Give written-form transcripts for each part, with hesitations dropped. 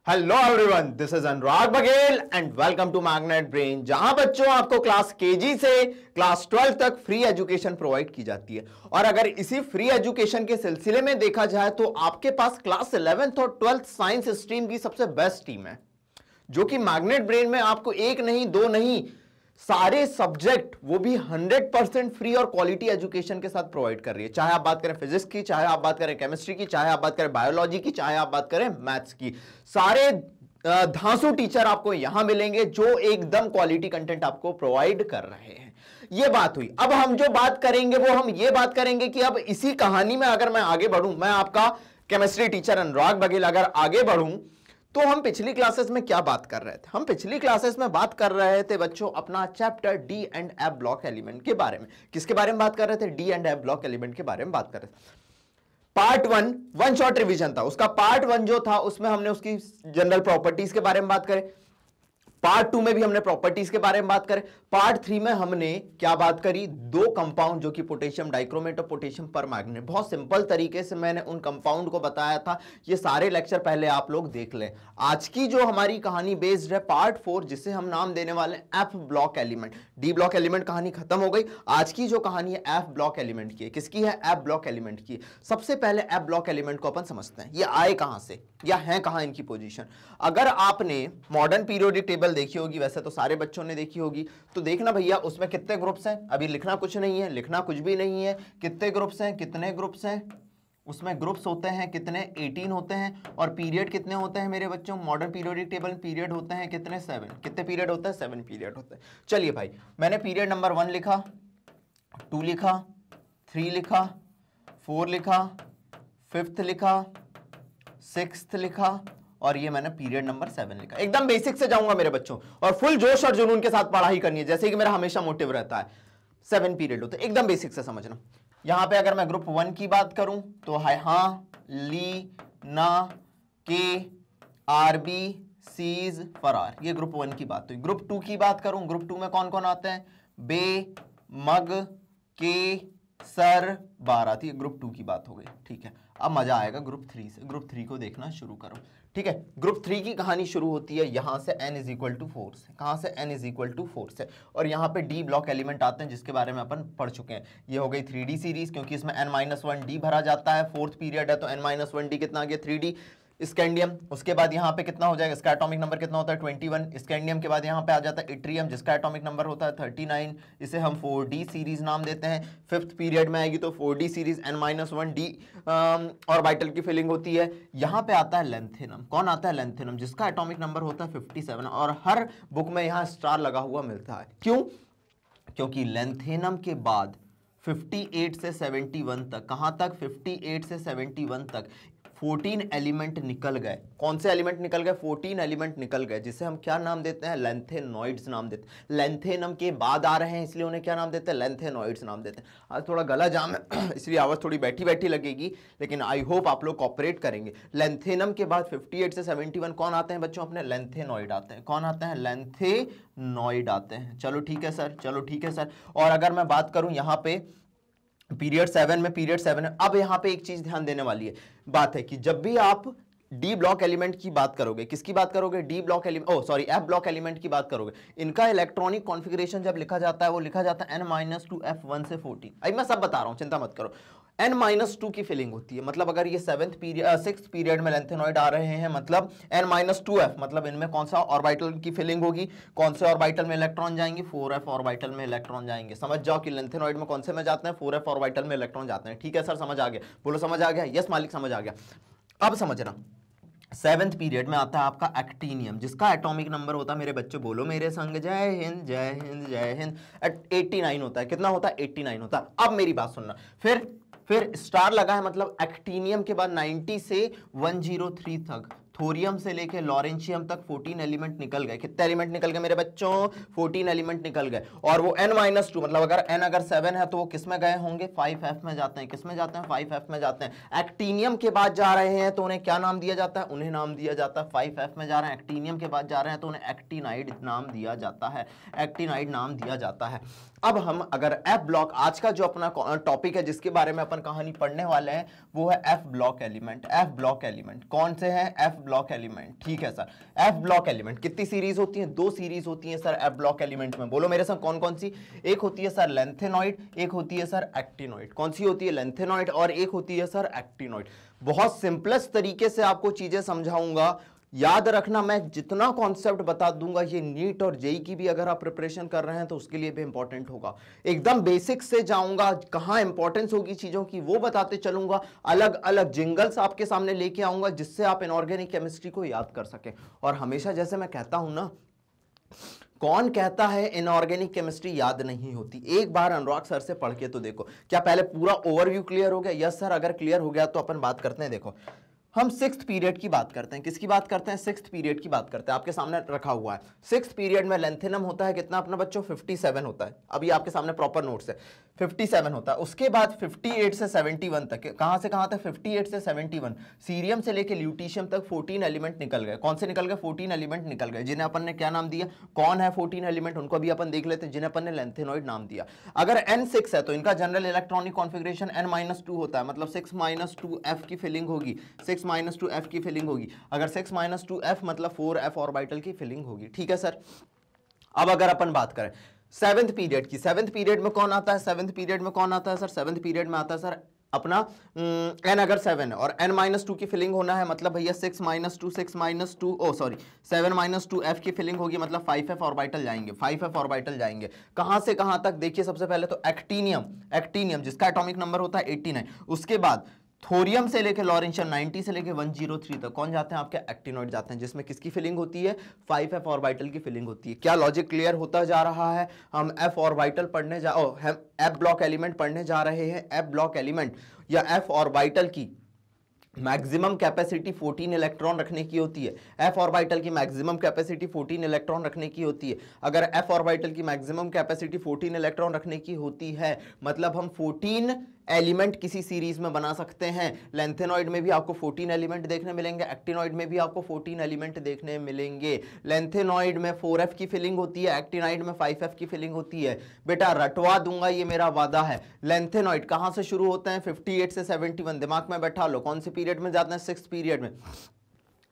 Hello everyone, this is Anurag Baghel and welcome to Magnet Brain, जहां बच्चों आपको क्लास केजी से क्लास 12 तक फ्री एजुकेशन प्रोवाइड की जाती है। और अगर इसी फ्री एजुकेशन के सिलसिले में देखा जाए तो आपके पास क्लास 11th और 12th साइंस स्ट्रीम की सबसे बेस्ट टीम है, जो कि मैग्नेट ब्रेन में आपको एक नहीं दो नहीं सारे सब्जेक्ट वो भी 100% फ्री और क्वालिटी एजुकेशन के साथ प्रोवाइड कर रही है। चाहे आप बात करें फिजिक्स की, चाहे आप बात करें केमिस्ट्री की, चाहे आप बात करें बायोलॉजी की, चाहे आप बात करें मैथ्स की, सारे धांसू टीचर आपको यहां मिलेंगे जो एकदम क्वालिटी कंटेंट आपको प्रोवाइड कर रहे हैं। ये बात हुई। अब हम जो बात करेंगे वो हम ये बात करेंगे कि अब इसी कहानी में अगर मैं आगे बढ़ूं, मैं आपका केमिस्ट्री टीचर अनुराग बघेल अगर आगे बढ़ूं, तो हम पिछली क्लासेस में क्या बात कर रहे थे? हम पिछली क्लासेस में बात कर रहे थे बच्चों अपना chapter D and F block element के बारे में। किसके बारे में बात कर रहे थे? D and F block element के बारे में बात कर रहे थे। पार्ट वन शॉट रिवीजन था। उसका पार्ट 1 जो था उसमें हमने उसकी जनरल प्रॉपर्टीज के बारे में बात करें। पार्ट 2 में भी हमने प्रॉपर्टीज के बारे में बात करें। पार्ट 3 में हमने क्या बात करी? दो कंपाउंड जो कि पोटेशियम डाइक्रोमेट और पोटेशियम परमैंगनेट। बहुत सिंपल तरीके से मैंने उन कंपाउंड को बताया था। ये सारे लेक्चर पहले आप लोग देख लें। आज की जो हमारी कहानी बेस्ड है पार्ट 4, जिसे हम नाम देने वाले F block element. D block element कहानी खत्म हो गई। आज की जो कहानी है एफ ब्लॉक एलिमेंट की है। किसकी है? एफ ब्लॉक एलिमेंट की। सबसे पहले एफ ब्लॉक एलिमेंट को अपन समझते हैं। ये आए कहां से या है कहां इनकी पोजीशन? अगर आपने मॉडर्न पीरियोडिक टेबल देखी होगी, वैसे तो सारे बच्चों ने देखी होगी, तो देखना भैया उसमें कितने ग्रुप्स हैं। अभी लिखना कुछ नहीं है, लिखना कुछ भी नहीं है। कितने ग्रुप्स हैं? कितने ग्रुप्स हैं? उसमें ग्रुप्स होते हैं कितने? 18 होते हैं। और पीरियड कितने होते हैं मेरे बच्चों? मॉडर्न पीरियोडिक टेबल में पीरियड होते हैं कितने? 7। कितने पीरियड होते हैं? 7 पीरियड होते हैं। चलिए भाई, मैंने पीरियड नंबर 1 लिखा, 2 लिखा, 3 लिखा, 4 लिखा, 5th लिखा, 6th लिखा, और ये मैंने पीरियड नंबर 7 लिखा। एकदम बेसिक से जाऊंगा मेरे बच्चों, और फुल जोश और जुनून के साथ पढ़ाई करनी है, जैसे कि मेरा हमेशा मोटिव रहता है। 7 पीरियड होते हैं, एकदम बेसिक से समझना। यहां पे अगर मैं ग्रुप 1 की बात करूं तो हाय, हाँ, ली, ना, के, आरबी, सीज, फरार, ये ग्रुप 1 की बात हुई। ग्रुप 2 की बात करूं, ग्रुप 2 में कौन कौन आते हैं? बे, मग, के, सर, बारात। ये ग्रुप 2 की बात हो गई। ठीक है, अब मजा आएगा ग्रुप 3 से। ग्रुप 3 को देखना शुरू करो। ठीक है, ग्रुप 3 की कहानी शुरू होती है यहां से n इज इक्वल टू 4 से। कहां से? n इज इक्वल टू 4 से। और यहां पे डी ब्लॉक एलिमेंट आते हैं, जिसके बारे में अपन पढ़ चुके हैं। ये हो गई 3D सीरीज, क्योंकि इसमें n-1d भरा जाता है। 4th पीरियड है तो n-1d कितना आ गया? 3D scandium. उसके बाद यहाँ पे कितना हो जाएगा? इसका एटॉमिक नंबर कितना होता है? 21। स्कैंडियम के बाद यहाँ पे आ जाता है इट्रियम, जिसका एटॉमिक नंबर होता है 39। इसे हम 4D सीरीज नाम देते हैं। 5th पीरियड में आएगी तो 4D सीरीज n-1d ऑर्बिटल की फिलिंग होती है। यहाँ पे आता है लेंथेनम। कौन आता है? लेंथेनम, जिसका एटॉमिक नंबर होता है 57। और हर बुक में यहाँ स्टार लगा हुआ मिलता है। क्यों? क्योंकि लेंथेनम के बाद 58 से 71 तक, कहां तक? 58 से 71 तक 14 एलिमेंट निकल गए। कौन से एलिमेंट निकल गए? 14 एलिमेंट निकल गए, जिसे हम क्या नाम देते हैं? लेंथेनॉइड्स नाम देते हैं। लेंथेनम के बाद आ रहे हैं, इसलिए उन्हें क्या नाम देते हैं? लेंथेनॉइड्स नाम देते हैं। आज थोड़ा गला जाम है इसलिए आवाज थोड़ी बैठी बैठी लगेगी, लेकिन आई होप आप लोग कॉपरेट करेंगे। लेंथेनम के बाद 58 से 71 कौन आते हैं बच्चों? अपने लेंथेनॉइड आते हैं। कौन आते हैं? लेंथेनॉइड आते हैं। चलो ठीक है सर, चलो ठीक है सर। और अगर मैं बात करूं यहाँ पे पीरियड 7 में, पीरियड 7 अब यहां पे एक चीज ध्यान देने वाली है। बात है कि जब भी आप डी ब्लॉक एलिमेंट की बात करोगे, किसकी बात करोगे? D block element, F block element की बात करोगे, इनका इलेक्ट्रॉनिक कॉन्फ़िगरेशन जब लिखा जाता है वो लिखा जाता है n-2 f1 से 14। अभी मैं सब बता रहा हूं, चिंता मत करो। n-2 की फिलिंग होती है, मतलब अगर ये 6th पीरियड में लेंथेनॉइड आ रहे हैं, मतलब n-2f, मतलब इनमें कौन सा ऑर्बिटल की फिलिंग होगी? कौन से ऑर्बिटल में इलेक्ट्रॉन जाएंगे? 4f ऑर्बिटल में इलेक्ट्रॉन जाएंगे। समझ जाओ कि लेंथेनॉइड में कौन से में जाते हैं? 4f ऑर्बिटल में इलेक्ट्रॉन जाते हैं। ठीक है सर, समझ आ गया? बोलो समझ आ गया? यस मालिक, समझ आ गया। अब समझना, 7th पीरियड में आता है आपका एक्टीनियम, जिसका एटॉमिक नंबर होता है मेरे बच्चे, बोलो मेरे संग, जय हिंद जय हिंद जय हिंद, 89 होता है। कितना होता है? 89 होता है। अब मेरी बात सुनना, फिर स्टार लगा है, मतलब एक्टीनियम के बाद 90 से 103 तक, थोरियम से लेके लॉरेंशियम तक 14 एलिमेंट निकल गए। कितने एलिमेंट निकल गए मेरे बच्चों? 14 एलिमेंट निकल गए। और वो n-2, मतलब अगर n अगर 7 है तो वो किस में गए होंगे? 5f में जाते हैं। किस में जाते हैं? 5f में जाते हैं। एक्टीनियम के बाद जा रहे हैं तो उन्हें क्या नाम दिया जाता है? उन्हें नाम दिया जाता है 5f में जा रहे हैं। एक्टीनियम के बाद जा रहे हैं तो उन्हें एक्टिनाइड नाम दिया जाता है। एक्टिनाइड नाम दिया जाता है। अब हम अगर एफ ब्लॉक, आज का जो अपना टॉपिक है जिसके बारे में अपन कहानी पढ़ने वाले हैं, वो है F block element. F block element कौन से हैं? एफ ब्लॉक एलिमेंट, ठीक है सर। एफ ब्लॉक एलिमेंट कितनी सीरीज होती है? 2 सीरीज होती है सर एफ ब्लॉक एलिमेंट में। बोलो मेरे साथ कौन कौन सी? एक होती है सर लेंथेनॉइड, एक होती है सर एक्टिनॉइड। कौन सी होती है? लेंथेनॉइड, और एक होती है सर एक्टिनॉइड। बहुत सिंपलेस्ट तरीके से आपको चीजें समझाऊंगा, याद रखना। मैं जितना कॉन्सेप्ट बता दूंगा ये नीट और जेई की भी अगर आप प्रिपरेशन कर रहे हैं तो उसके लिए भी इंपॉर्टेंट होगा। एकदम बेसिक से जाऊंगा, कहां इंपॉर्टेंस होगी चीजों की वो बताते चलूंगा। अलग अलग जिंगल्स आपके सामने लेके आऊंगा जिससे आप इनऑर्गेनिक केमिस्ट्री को याद कर सके। और हमेशा जैसे मैं कहता हूं ना, कौन कहता है इनऑर्गेनिक केमिस्ट्री याद नहीं होती? एक बार अनुराग सर से पढ़ के तो देखो। क्या पहले पूरा ओवरव्यू क्लियर हो गया? यस सर, अगर क्लियर हो गया तो अपन बात करते हैं। देखो हम 6th पीरियड की बात करते हैं। किसकी बात करते हैं? 6th पीरियड की बात करते हैं। आपके सामने रखा हुआ है 6th पीरियड में लेंथेनम होता है कितना अपना बच्चों? 57 होता है। अभी आपके सामने प्रॉपर नोट्स है, 57 होता है। उसके बाद 58 से 71 तक, कहां से कहां तक? 58 से 71 सीरियम से लेकर ल्यूटीशियम तक 14 एलिमेंट निकल गए। कौन से निकल गए? 14 एलिमेंट निकल गए, जिन्हें अपन ने क्या नाम दिया? कौन है 14 एलिमेंट? उनको भी अपन देख लेते हैं, जिन्हें अपन ने लेंथेनॉइड नाम दिया। अगर N6 है तो इनका जनरल इलेक्ट्रॉनिक कॉन्फिगरेशन N-2 होता है, मतलब 6 - 2f की फिलिंग होगी, 6 - 2f की फिलिंग होगी। अगर 6 - 2f मतलब 4f ऑर्बिटल की फिलिंग होगी, ठीक है सर। अब अगर अपन बात करें 7th पीरियड की, 7th पीरियड में कौन आता है? 7th पीरियड में कौन आता है सर? 7th पीरियड में आता है सर अपना n अगर 7 है और n-2 की फिलिंग होना है, मतलब भैया 6 - 2 7 - 2f की फिलिंग होगी, मतलब 5f ऑर्बिटल जाएंगे, 5f ऑर्बिटल जाएंगे। कहां से कहां तक? देखिए सबसे पहले तो एक्टिनियम जिसका एटॉमिक नंबर होता है 89। उसके बाद थोरियम से लेके लॉरेंशियम 90 से लेके 103 तक कौन जाते हैं? आपके एक्टिनॉइड जाते हैं, जिसमें किसकी फिलिंग होती है? 5f ऑर्बिटल की फिलिंग होती है। क्या लॉजिक क्लियर होता जा रहा है? हम f ऑर्बिटल पढ़ने हम f ब्लॉक एलिमेंट पढ़ने जा रहे हैं। f ब्लॉक एलिमेंट या f ऑर्बिटल की मैक्सिमम कैपेसिटी 14 इलेक्ट्रॉन रखने की होती है। f ऑर्बिटल की मैक्सिमम कैपेसिटी 14 इलेक्ट्रॉन रखने की होती है। अगर f ऑर्बिटल की मैक्सिमम कैपेसिटी 14 इलेक्ट्रॉन रखने की होती है, मतलब हम 14 एलिमेंट किसी सीरीज में बना सकते हैं। लेंथेनॉइड में भी आपको 14 एलिमेंट देखने मिलेंगे, एक्टिनॉइड में भी आपको 14 एलिमेंट देखने मिलेंगे। लेंथेनॉइड में 4f की फिलिंग होती है, एक्टिनॉइड में 5f की फिलिंग होती है। बेटा रटवा दूंगा, ये मेरा वादा है। लेंथेनॉइड कहां से शुरू होते हैं? 58 से 71, दिमाग में बैठा लो। कौन से पीरियड में जाते हैं? 6th पीरियड में,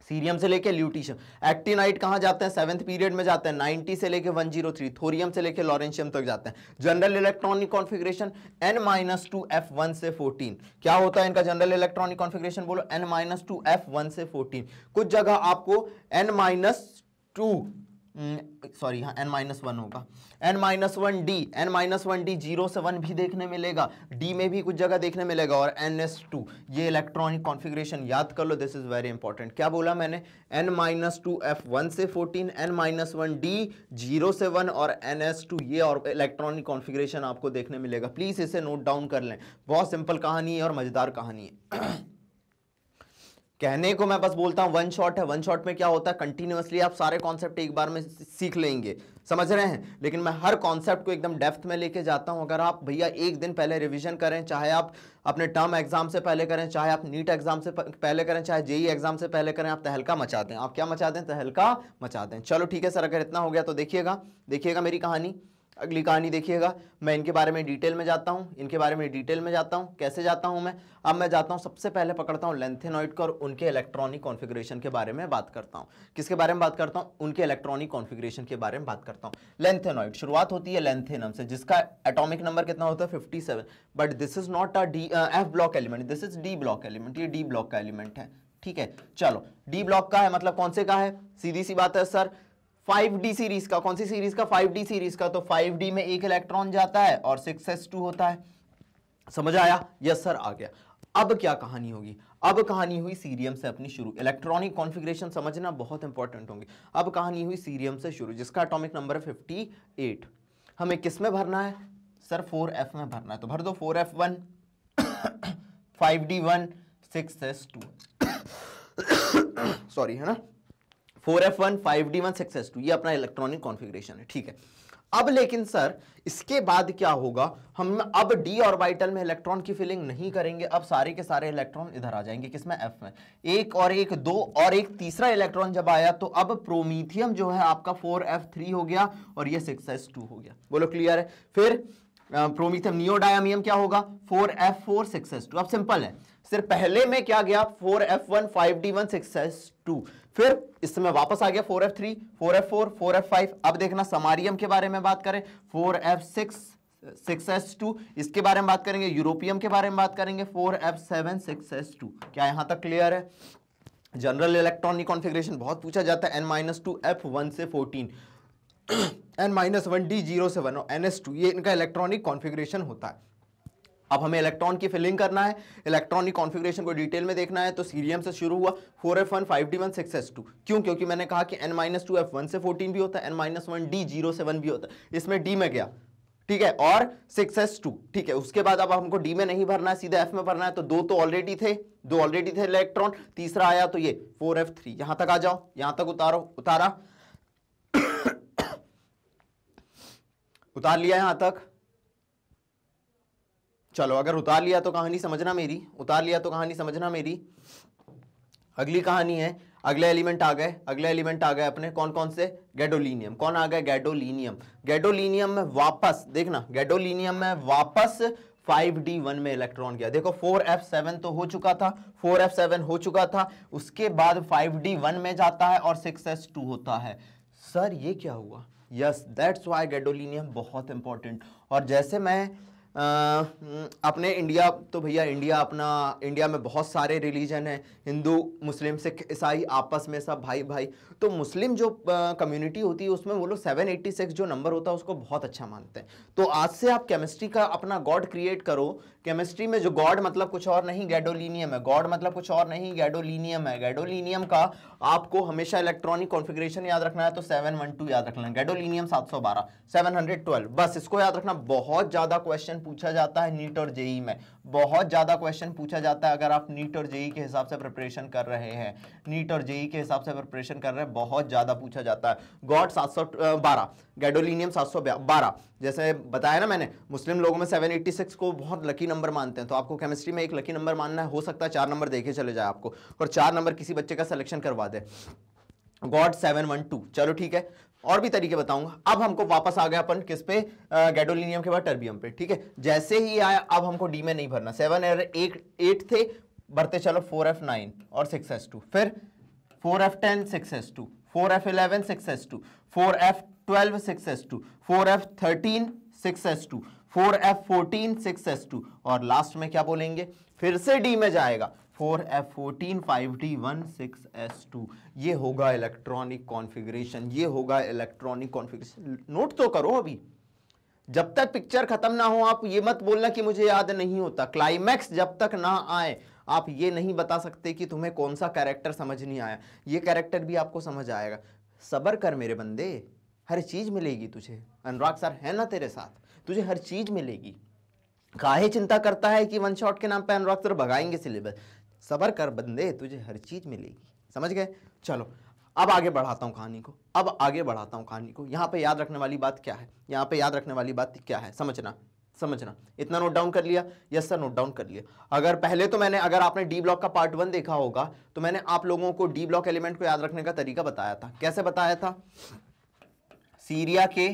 सीरियम से लेके ल्यूटीशियम। एक्टिनाइड कहां जाते हैं? 7th पीरियड में जाते हैं, 90 से लेके 103। थोरियम से लेके लॉरेंशियम तक जाते हैं। जनरल इलेक्ट्रॉनिक कॉन्फ़िगरेशन N-2F1 से 14। क्या होता है इनका जनरल इलेक्ट्रॉनिक कॉन्फ़िगरेशन? बोलो N-2F1 से 14। कुछ जगह आपको N-2 सॉरी हाँ N-1 होगा, N-1D, N-1D 0 से 1 भी देखने मिलेगा, D में भी कुछ जगह देखने मिलेगा, और NS2। ये इलेक्ट्रॉनिक कॉन्फ़िगरेशन याद कर लो, दिस इज वेरी इंपॉर्टेंट। क्या बोला मैंने? N-2F1 से 14, N-1D 0 से 1 और NS2, ये और इलेक्ट्रॉनिक कॉन्फ़िगरेशन आपको देखने मिलेगा। प्लीज इसे नोट डाउन कर लें, बहुत सिंपल कहानी है और मजेदार कहानी है। कहने को मैं बस बोलता हूं वन शॉट है। वन शॉट में क्या होता है? कंटिन्यूअसली आप सारे कॉन्सेप्ट एक बार में सीख लेंगे, समझ रहे हैं। लेकिन मैं हर कॉन्सेप्ट को एकदम डेप्थ में लेके जाता हूं। अगर आप भैया एक दिन पहले रिवीजन करें, चाहे आप अपने टर्म एग्जाम से पहले करें, चाहे आप नीट एग्जाम से पहले करें, चाहे जेई एग्जाम से पहले करें, आप तहलका मचा दें। आप क्या मचा दें? तहलका मचा दें। चलो ठीक है सर, अगर इतना हो गया तो देखिएगा मेरी कहानी, अगली कहानी देखिएगा। मैं इनके बारे में डिटेल में जाता हूं, इनके बारे में डिटेल में जाता हूं। कैसे जाता हूं मैं? अब मैं जाता हूं, सबसे पहले पकड़ता हूं लेंथेनॉइड को और उनके इलेक्ट्रॉनिक कॉन्फ़िगरेशन के बारे में बात करता हूं। किसके बारे में बात करता हूं? उनके इलेक्ट्रॉनिक कॉन्फ़िगरेशन के बारे में बात करता हूं। लेंथेनॉइड शुरुआत होती है लेंथेनम से, जिसका एटॉमिक नंबर कितना होता है? 57। But this is not a F block element, this is D block element. ये डी ब्लॉक का एलिमेंट है, ठीक है। चलो डी ब्लॉक का है, मतलब कौन से का है? सीधी सी बात है सर, 5D सीरीज का। कौन सी सीरीज का? 5D सीरीज का। तो 5D में एक इलेक्ट्रॉन जाता है और 6s2 होता है। समझ आया? यस सर, आ गया। अब क्या कहानी होगी? अब कहानी हुई सीरियम से अपनी शुरू। इलेक्ट्रॉनिक कॉन्फ़िगरेशन समझना बहुत इंपॉर्टेंट होंगे। अब कहानी हुई सीरियम से शुरू, जिसका एटॉमिक नंबर है 58। हमें किस में भरना है सर? 4f में भरना है। तो भर दो 4f1 5d1 6s2 सॉरी, है ना? 4f1 5d1 6s2, ये अपना इलेक्ट्रॉनिक कॉन्फ़िगरेशन है, ठीक है। अब लेकिन सर इसके बाद क्या होगा? हम अब डी ऑर्बिटल में इलेक्ट्रॉन की फिलिंग नहीं करेंगे। अब सारे के सारे इलेक्ट्रॉन इधर आ जाएंगे, किसमें? एफ में। एक और एक, दो और एक तीसरा इलेक्ट्रॉन जब आया तो अब प्रोमीथियम जो है आपका 4f3 हो गया और ये 6s2 हो गया। बोलो क्लियर है? फिर प्रोमीथियम नियोडायमियम क्या होगा? 4f4 6s2। अब सिंपल है, सिर्फ पहले में क्या गया 4f1 5d1 6s2, फिर इसमें वापस आ गया 4f3 4f4 4f5। अब देखना समारियम के बारे में बात करें 4f6 6s2, इसके बारे में बात करेंगे, यूरोपियम के बारे में बात करेंगे 4f7 6s2। क्या यहां तक क्लियर है? जनरल इलेक्ट्रॉनिक कॉन्फ़िगरेशन बहुत पूछा जाता है, n-2 f1 से 14 n-1 d07 और ns2, ये इनका इलेक्ट्रॉनिक कॉन्फ़िगरेशन होता है। अब हमें इलेक्ट्रॉन की फिलिंग करना है, इलेक्ट्रॉनिक कॉन्फ़िगरेशन को डिटेल में देखना है, तो सीरियम से शुरू हुआ 4f1 5d1 6s2। क्यों? क्योंकि मैंने कहा कि n-2 f1 से 14 भी होता है, n-1 d07 भी होता है, इसमें d में गया, ठीक है, और 6s2, ठीक है। उसके बाद अब हमको डी में नहीं भरना है, सीधा एफ में भरना है, तो दो ऑलरेडी थे इलेक्ट्रॉन, तीसरा आया तो ये 4f3। यहां तक आ जाओ, यहां तक उतारो, उतारा उतार लिया यहां तक। चलो अगर उतार लिया तो कहानी समझना मेरी, उतार लिया तो कहानी समझना मेरी। अगली कहानी है, अगले एलिमेंट आ गए अपने, कौन कौन से? गैडोलीनियम। कौन आ गए? गैडोलीनियम। गैडोलीनियम में वापस देखना, गैडोलीनियम में वापस 5d1 में इलेक्ट्रॉन गया। देखो 4f7 तो हो चुका था, 4f7 हो चुका था, उसके बाद 5d1 में जाता है और 6s2 होता है। सर ये क्या हुआ? यस, दैट्स व्हाई गैडोलीनियम बहुत इंपॉर्टेंट। और जैसे मैं अपने इंडिया, तो भैया इंडिया में बहुत सारे रिलीजन हैं, हिंदू मुस्लिम सिख ईसाई, आपस में सब भाई भाई। तो मुस्लिम जो कम्युनिटी होती है उसमें वो लोग 786 जो नंबर होता है उसको बहुत अच्छा मानते हैं। तो आज से आप केमिस्ट्री का अपना गॉड क्रिएट करो। केमिस्ट्री में जो गॉड मतलब कुछ और नहीं, गैडोलीनियम है। गॉड मतलब कुछ और नहीं, गैडोलीनियम है। गैडोलीनियम का आपको हमेशा इलेक्ट्रॉनिक कॉन्फ़िगरेशन याद रखना है, तो 712 याद रखना है। गैडोलीनियम 712 712, बस इसको याद रखना। बहुत ज्यादा क्वेश्चन पूछा जाता है नीट और जेई में, बहुत ज्यादा क्वेश्चन पूछा जाता है। अगर आप नीट और जेई के हिसाब से प्रिपरेशन कर रहे हैं, नीट और जेई के हिसाब से प्रिपरेशन कर रहे हैं, बहुत ज्यादा पूछा जाता है। God 712, gadolinium 712। जैसे बताया ना मैंने, मुस्लिम लोगों में 786 को बहुत लकी नंबर मानते हैं, तो आपको केमिस्ट्री में एक लकी नंबर मानना है। हो सकता है 4 नंबर देखे चले जाए आपको, और 4 नंबर किसी बच्चे का सिलेक्शन करवा दे। गॉड 712, चलो ठीक है, और भी तरीके बताऊंगा। अब हमको वापस आ गया अपन किस पे? गैडोलीनियम के बाद टर्बियम पे, ठीक है। जैसे ही आया, अब हमको डी में नहीं भरना। 7 और 8 थे, भरते चलो 4f9 और 6s2, फिर 4f10 6s2, 4f11 6s2, 4f12 6s2, 4f13 6s2, 4f14 6s2, और लास्ट में क्या बोलेंगे? फिर से डी में जाएगा, 4f14 5d1 6s2। ये होगा इलेक्ट्रॉनिक कॉन्फ़िगरेशन, ये होगा इलेक्ट्रॉनिक कॉन्फ़िगरेशन। नोट तो करो अभी, जब तक पिक्चर खत्म ना हो। आप ये मत बोलना कि मुझे याद नहीं होता। क्लाइमैक्स जब तक ना आए आप ये नहीं बता सकते कि तुम्हें कौन सा कैरेक्टर समझ नहीं आया। ये कैरेक्टर भी आपको समझ आएगा। सब्र कर मेरे बंदे, हर चीज मिलेगी तुझे। अनुराग सर है ना तेरे साथ, तुझे हर चीज मिलेगी। काहे चिंता करता है कि वन शॉट के नाम पे अनुराग सर भगाएंगे सिलेबस? सब्र कर बंदे, तुझे हर चीज मिलेगी। समझ गए? चलो अब आगे बढ़ाता हूं कहानी को। यहां पे याद रखने वाली बात क्या है? समझना। इतना नोट डाउन कर लिया? यस सर, नोट डाउन कर लिया। अगर आपने डी ब्लॉक का पार्ट 1 देखा होगा तो मैंने आप लोगों को डी ब्लॉक एलिमेंट को याद रखने का तरीका बताया था। कैसे बताया था? सीरिया के,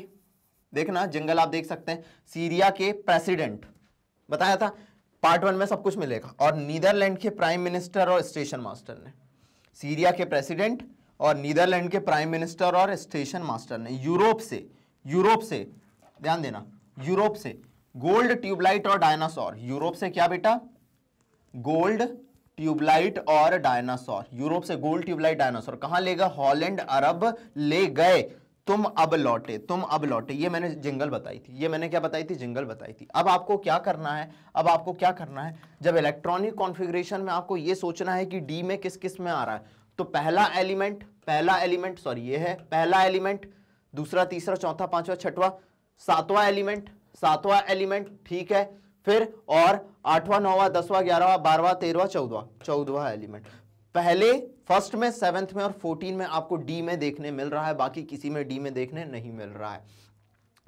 देखना जंगल आप देख सकते हैं, सीरिया के प्रेसिडेंट बताया था। पार्ट 1 में सब कुछ मिलेगा। और नीदरलैंड के प्राइम मिनिस्टर और स्टेशन मास्टर ने, सीरिया के प्रेसिडेंट और नीदरलैंड के प्राइम मिनिस्टर और स्टेशन मास्टर ने यूरोप से ध्यान देना, यूरोप से गोल्ड ट्यूबलाइट और डायनासोर। यूरोप से क्या बेटा? गोल्ड ट्यूबलाइट और डायनासोर। यूरोप से गोल्ड ट्यूबलाइट डायनासोर कहां ले गए? हॉलैंड अरब ले गए। तुम अब लौटे। ये मैंने जिंगल बताई थी। जिंगल बताई थी। अब आपको क्या करना है? जब इलेक्ट्रॉनिक कॉन्फ़िगरेशन में आपको ये सोचना है कि डी में किस किस में आ रहा है, तो पहला एलिमेंट, ये है पहला एलिमेंट, दूसरा, तीसरा, चौथा, पांचवा, छठवां, सातवां एलिमेंट, ठीक है। फिर और 8वां, 9वां, 10वां, 11वां, 12वां, 13वां, 14वां एलिमेंट। पहले फर्स्ट में, 7th में और 14 में आपको डी में देखने मिल रहा है, बाकी किसी में डी में देखने नहीं मिल रहा है।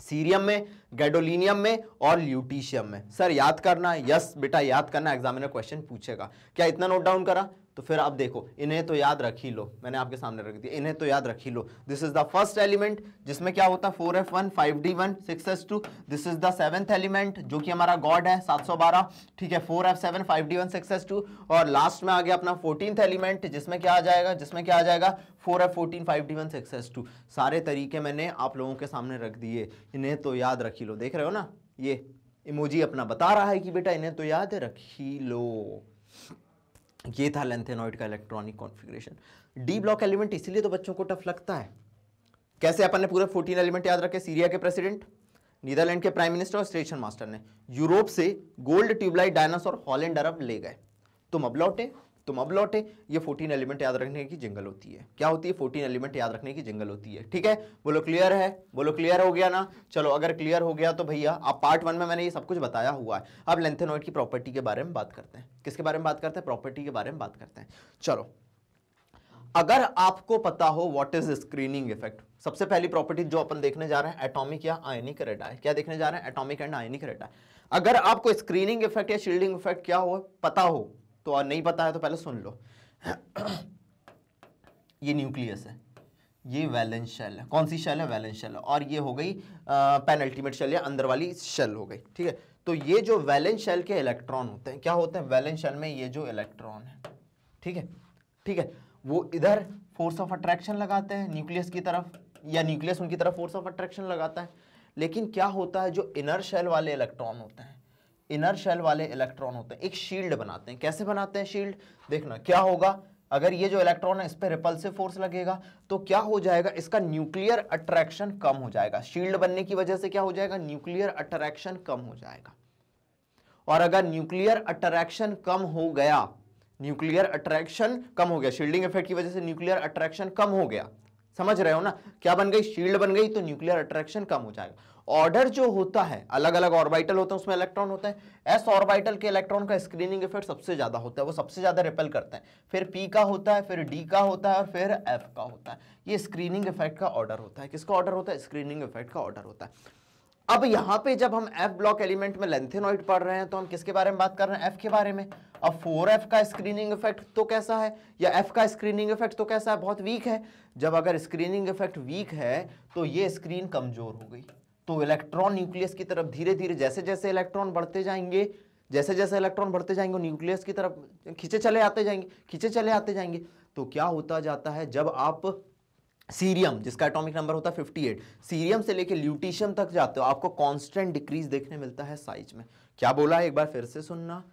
सीरियम में, गैडोलीनियम में और ल्यूटीशियम में। सर याद करना? यस बेटा याद करना, एग्जामिनर क्वेश्चन पूछेगा। क्या इतना नोट डाउन करा? तो फिर आप देखो, इन्हें तो याद रख ही लो, मैंने आपके सामने रख दिया, इन्हें तो याद रख ही लो। This is the first element जिसमें क्या होता है 4f1 5d1 6s2। This is the seventh element जो कि हमारा गॉड है 712, ठीक है, 4f7 5d1 6s2। और लास्ट में आ गया अपना 14th एलिमेंट जिसमें क्या आ जाएगा, 4f14 5d1 6s2। सारे तरीके मैंने आप लोगों के सामने रख दिए, इन्हें तो याद रख ही लो। देख रहे हो ना, ये इमोजी अपना बता रहा है कि बेटा इन्हें तो याद रख ही लो। ये था लेंथेनॉइड का electronic configuration. D block element इसीलिए तो बच्चों को टफ लगता है। कैसे अपन ने पूरे 14 एलिमेंट याद रखे। सीरिया के प्रेसिडेंट, नीदरलैंड के प्राइम मिनिस्टर और स्टेशन मास्टर ने यूरोप से गोल्ड ट्यूबलाइट डायनासोर हॉलैंड अरब ले गए। तुम अब लौटे। ये 14 एलिमेंट याद रखने की जिंगल होती है। क्या होती है? 14 एलिमेंट याद रखने की जिंगल होती है। ठीक है, बोलो क्लियर है, बोलो क्लियर हो गया ना। चलो अगर क्लियर हो गया तो भैया अब पार्ट 1 में मैंने ये सब कुछ बताया हुआ है। अब लेंथेनॉइड की प्रॉपर्टी के बारे में बात करते हैं। किसके बारे में बात करते हैं? प्रॉपर्टी के बारे में बात करते हैं। चलो, अगर आपको पता हो व्हाट इज स्क्रीनिंग इफेक्ट, सबसे पहली प्रॉपर्टी जो अपन देखने जा रहे हैं एटॉमिक या आयनिक रेडाई। क्या देखने जा रहे हैं? Atomic and ionic radii. अगर आपको स्क्रीनिंग इफेक्ट या शील्डिंग इफेक्ट क्या हो पता हो तो, और नहीं पता है तो पहले सुन लो। ये न्यूक्लियस है, ये वैलेंस शेल है। कौन सी शेल है? वैलेंस शेल है। और ये हो गई पेनल्टीमेट शेल या अंदर वाली शेल हो गई। ठीक है, तो ये जो वैलेंस शेल के इलेक्ट्रॉन होते हैं, क्या होते हैं? वैलेंस शेल में ये जो इलेक्ट्रॉन है, ठीक है, वो इधर फोर्स ऑफ अट्रैक्शन लगाते हैं न्यूक्लियस की तरफ, या न्यूक्लियस उनकी तरफ फोर्स ऑफ अट्रैक्शन लगाता है। लेकिन क्या होता है, जो इनर शेल वाले इलेक्ट्रॉन होते हैं, एक शील्ड बनाते हैं। कैसे बनाते हैं शील्ड? देखना क्या होगा, अगर ये जो इलेक्ट्रॉन है इस पर रिपल्सिव फोर्स लगेगा तो क्या हो जाएगा, इसका न्यूक्लियर अट्रैक्शन कम हो जाएगा। शील्ड बनने की वजह से क्या हो जाएगा, न्यूक्लियर अट्रैक्शन कम हो जाएगा। और अगर न्यूक्लियर अट्रैक्शन कम हो गया, शील्डिंग इफेक्ट की वजह से न्यूक्लियर अट्रैक्शन कम हो गया, समझ रहे हो ना, क्या बन गई, शील्ड बन गई, तो न्यूक्लियर अट्रैक्शन कम हो जाएगा। ऑर्डर जो होता है, अलग अलग ऑर्बिटल होते हैं, उसमें इलेक्ट्रॉन होते हैं। एस ऑर्बिटल के इलेक्ट्रॉन का स्क्रीनिंग इफेक्ट सबसे ज्यादा होता है, वो सबसे ज्यादा रिपेल करते हैं। फिर पी का होता है, फिर डी का होता है, और फिर एफ का होता है। ये स्क्रीनिंग इफेक्ट का ऑर्डर होता है। किसका ऑर्डर होता है? स्क्रीनिंग इफेक्ट का ऑर्डर होता है। अब यहां पे जब हम एफ ब्लॉक एलिमेंट में लेंथेनॉइड पढ़ रहे हैं तो हम किसके बारे में बात कर रहे हैं? एफ के बारे में। अब 4f का स्क्रीनिंग इफेक्ट तो कैसा है, या एफ का स्क्रीनिंग इफेक्ट तो कैसा है? बहुत वीक है। जब अगर स्क्रीनिंग इफेक्ट वीक है तो ये स्क्रीन कमजोर हो गई, तो इलेक्ट्रॉन न्यूक्लियस की तरफ धीरे धीरे जैसे जैसे इलेक्ट्रॉन बढ़ते जाएंगे न्यूक्लियस की तरफ खींचे चले आते जाएंगे। तो क्या होता जाता है, जब आप सीरियम, जिसका एटॉमिक नंबर होता है 58, सीरियम से लेकर ल्यूटीशियम तक जाते हो, आपको कांस्टेंट डिक्रीज देखने मिलता है साइज में। क्या बोला है, एक बार फिर से सुनना।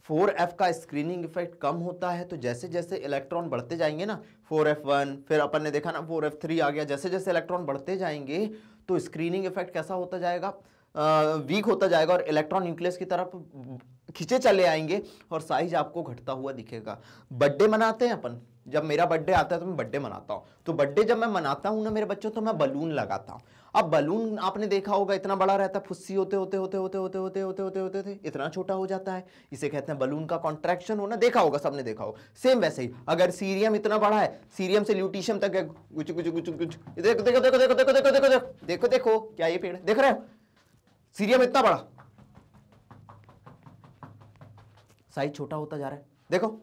4f का स्क्रीनिंग इफेक्ट कम होता है, तो जैसे जैसे इलेक्ट्रॉन बढ़ते जाएंगे ना, 4f1, फिर अपन ने देखा ना 4f3 आ गया, जैसे जैसे इलेक्ट्रॉन बढ़ते जाएंगे तो स्क्रीनिंग इफेक्ट कैसा होता जाएगा, वीक होता जाएगा, और इलेक्ट्रॉन न्यूक्लियस की तरफ खींचे चले आएंगे और साइज आपको घटता हुआ दिखेगा। बर्थडे मनाते हैं अपन, जब मेरा बर्थडे आता है तो मैं बर्थडे मनाता हूँ, तो बर्थडे जब मैं मनाता हूँ ना मेरे बच्चों, तो मैं बलून लगाता हूँ। अब बलून आपने देखा होगा इतना बड़ा रहता है, फुस्सी होते होते इतना छोटा हो जाता है, इसे कहते हैं बलून का कॉन्ट्रैक्शन होना। देखा होगा, सबने देखा होगा। सेम वैसे ही अगर सीरियम इतना बड़ा है, सीरियम से ल्यूटीशियम तक है, देखो क्या ये पेड़ देख रहे हो, सीरियम इतना बड़ा, साइज छोटा होता जा रहा है, देखो।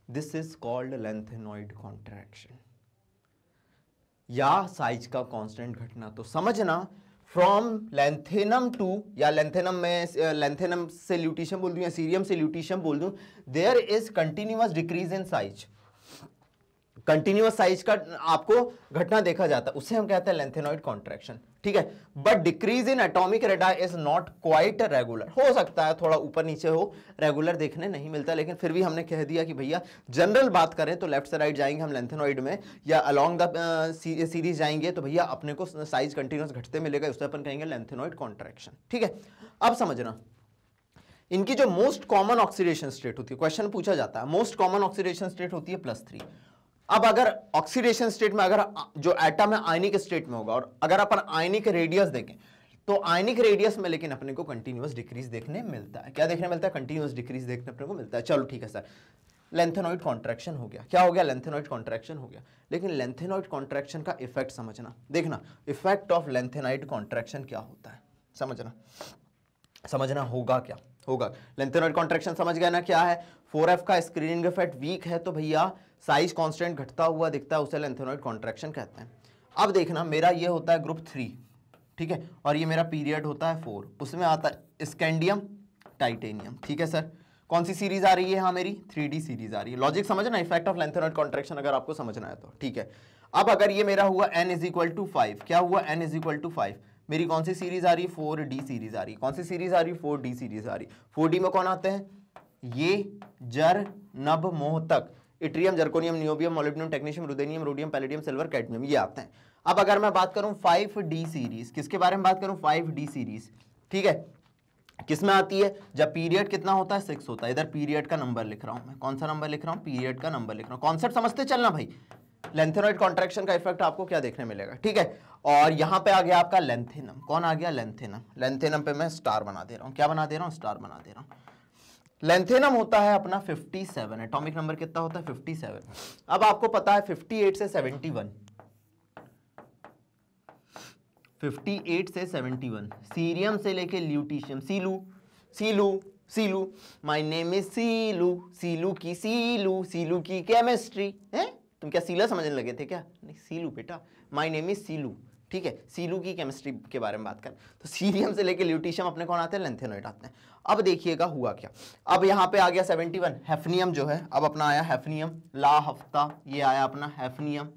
This is called lanthanoid contraction, या साइज का कांस्टेंट घटना। तो समझना, फ्रॉम लेंथेनम टू, या लेंथेनम से ल्यूटीशियम बोल दूं या सीरियम से ल्यूटीशियम बोल दूं, there is continuous decrease in size. Continuous size का आपको घटना देखा जाता है, उसे हम कहते हैं लेंथेनॉइड कॉन्ट्रैक्शन। ठीक है, but decrease in atomic radii is not quite regular. हो सकता है थोड़ा ऊपर नीचे हो, रेगुलर देखने नहीं मिलता, लेकिन फिर भी हमने कह दिया कि भैया जनरल बात करें तो लेफ्ट से राइट जाएंगे हम लेंथेनॉइड में, या अलोंग द सीरीज जाएंगे तो भैया अपने को साइज कंटिन्यूअस घटते मिलेगा, उसे अपन कहेंगे लेंथेनॉइड कॉन्ट्रैक्शन। ठीक है, अब समझना, इनकी जो मोस्ट कॉमन ऑक्सीडेशन स्टेट होती है, क्वेश्चन पूछा जाता है, मोस्ट कॉमन ऑक्सीडेशन स्टेट होती है +3। अब अगर ऑक्सीडेशन स्टेट में, अगर जो एटम है आयनिक स्टेट में होगा, और अगर अपन आयनिक रेडियस देखें तो आयनिक रेडियस में लेकिन अपने को कंटिन्यूअस डिक्रीज देखने मिलता है। क्या देखने मिलता है? कंटिन्यूअस डिक्रीज देखने अपने को मिलता है। चलो ठीक है सर, लेंथेनॉइड कॉन्ट्रैक्शन हो गया। क्या हो गया? लेंथेनॉइड कॉन्ट्रैक्शन हो गया। लेकिन लेंथेनॉइड कॉन्ट्रैक्शन का इफेक्ट समझना, देखना इफेक्ट ऑफ लेंथेनॉइड कॉन्ट्रैक्शन क्या होता है, समझना होगा क्या होगा। लेंथेनॉइड कॉन्ट्रैक्शन समझ गया ना क्या है? 4f का स्क्रीनिंग इफेक्ट वीक है तो भैया साइज कांस्टेंट घटता हुआ दिखता है, उसे लेंथेनॉइड कॉन्ट्रैक्शन कहते हैं। अब देखना मेरा ये होता है ग्रुप 3, ठीक है, और ये मेरा पीरियड होता है 4, उसमें आता है स्कैंडियम टाइटेनियम, ठीक है सर। कौन सी सीरीज आ रही है? हाँ मेरी 3D सीरीज आ रही है। लॉजिक समझना, इफेक्ट ऑफ लेंथेनॉइड कॉन्ट्रैक्शन अगर आपको समझना है तो, ठीक है। अब अगर ये मेरा हुआ n = 5, क्या हुआ? n = 5, मेरी कौन सी सीरीज आ रही है? 4D सीरीज आ रही है। कौन सी सीरीज आ रही है? 4D सीरीज आ रही है। 4D में कौन आते हैं? ये जर नभ मोहतक, yttrium, zirconium, niobium, molybdenum, technetium, ruthenium, rhodium, palladium, silver, cadmium, ये आते हैं। अब अगर मैं बात करूं 5D सीरीज, किसके बारे में बात करूं? 5D सीरीज, ठीक है, किस में आती है? जब पीरियड कितना होता है? 6 होता है। इधर पीरियड का नंबर लिख रहा हूं मैं। कौन सा नंबर लिख रहा हूं? पीरियड का नंबर लिख रहा हूं। कॉन्सेप्ट समझते चलना भाई। लेंथेनॉइड कॉन्ट्रैक्शन का इफेक्ट आपको क्या देखने मिलेगा, ठीक है। और यहां पे आ गया आपका लेंथेनम। कौन आ गया? लेंथेनम। लेंथेनम पे मैं स्टार बना दे रहा हूं। क्या बना दे रहा हूं? स्टार बना दे रहा हूं। लेंथेनम होता है अपना 57, एटॉमिक नंबर कितना होता है? 57। अब आपको पता है 58 से 71, 58 से 71, सीरियम से लेके ल्यूटीशियम, Silu Silu Silu, my name is Silu, Silu की केमिस्ट्री है। तुम क्या सीला समझने लगे थे क्या? नहीं, सीलू बेटा, माय नेम इज सीलू, ठीक है। सीलू की केमिस्ट्री के बारे में बात करें तो सीरियम से लेके ल्यूटीशियम अपने कौन आते हैं? लेंथेनॉइड आते हैं। अब देखिएगा हुआ क्या। अब यहाँ पे आ गया 71, हैफनियम जो है, अब अपना आया हैफनियम, ला हफ्ता, ये आया अपना हैफनियम,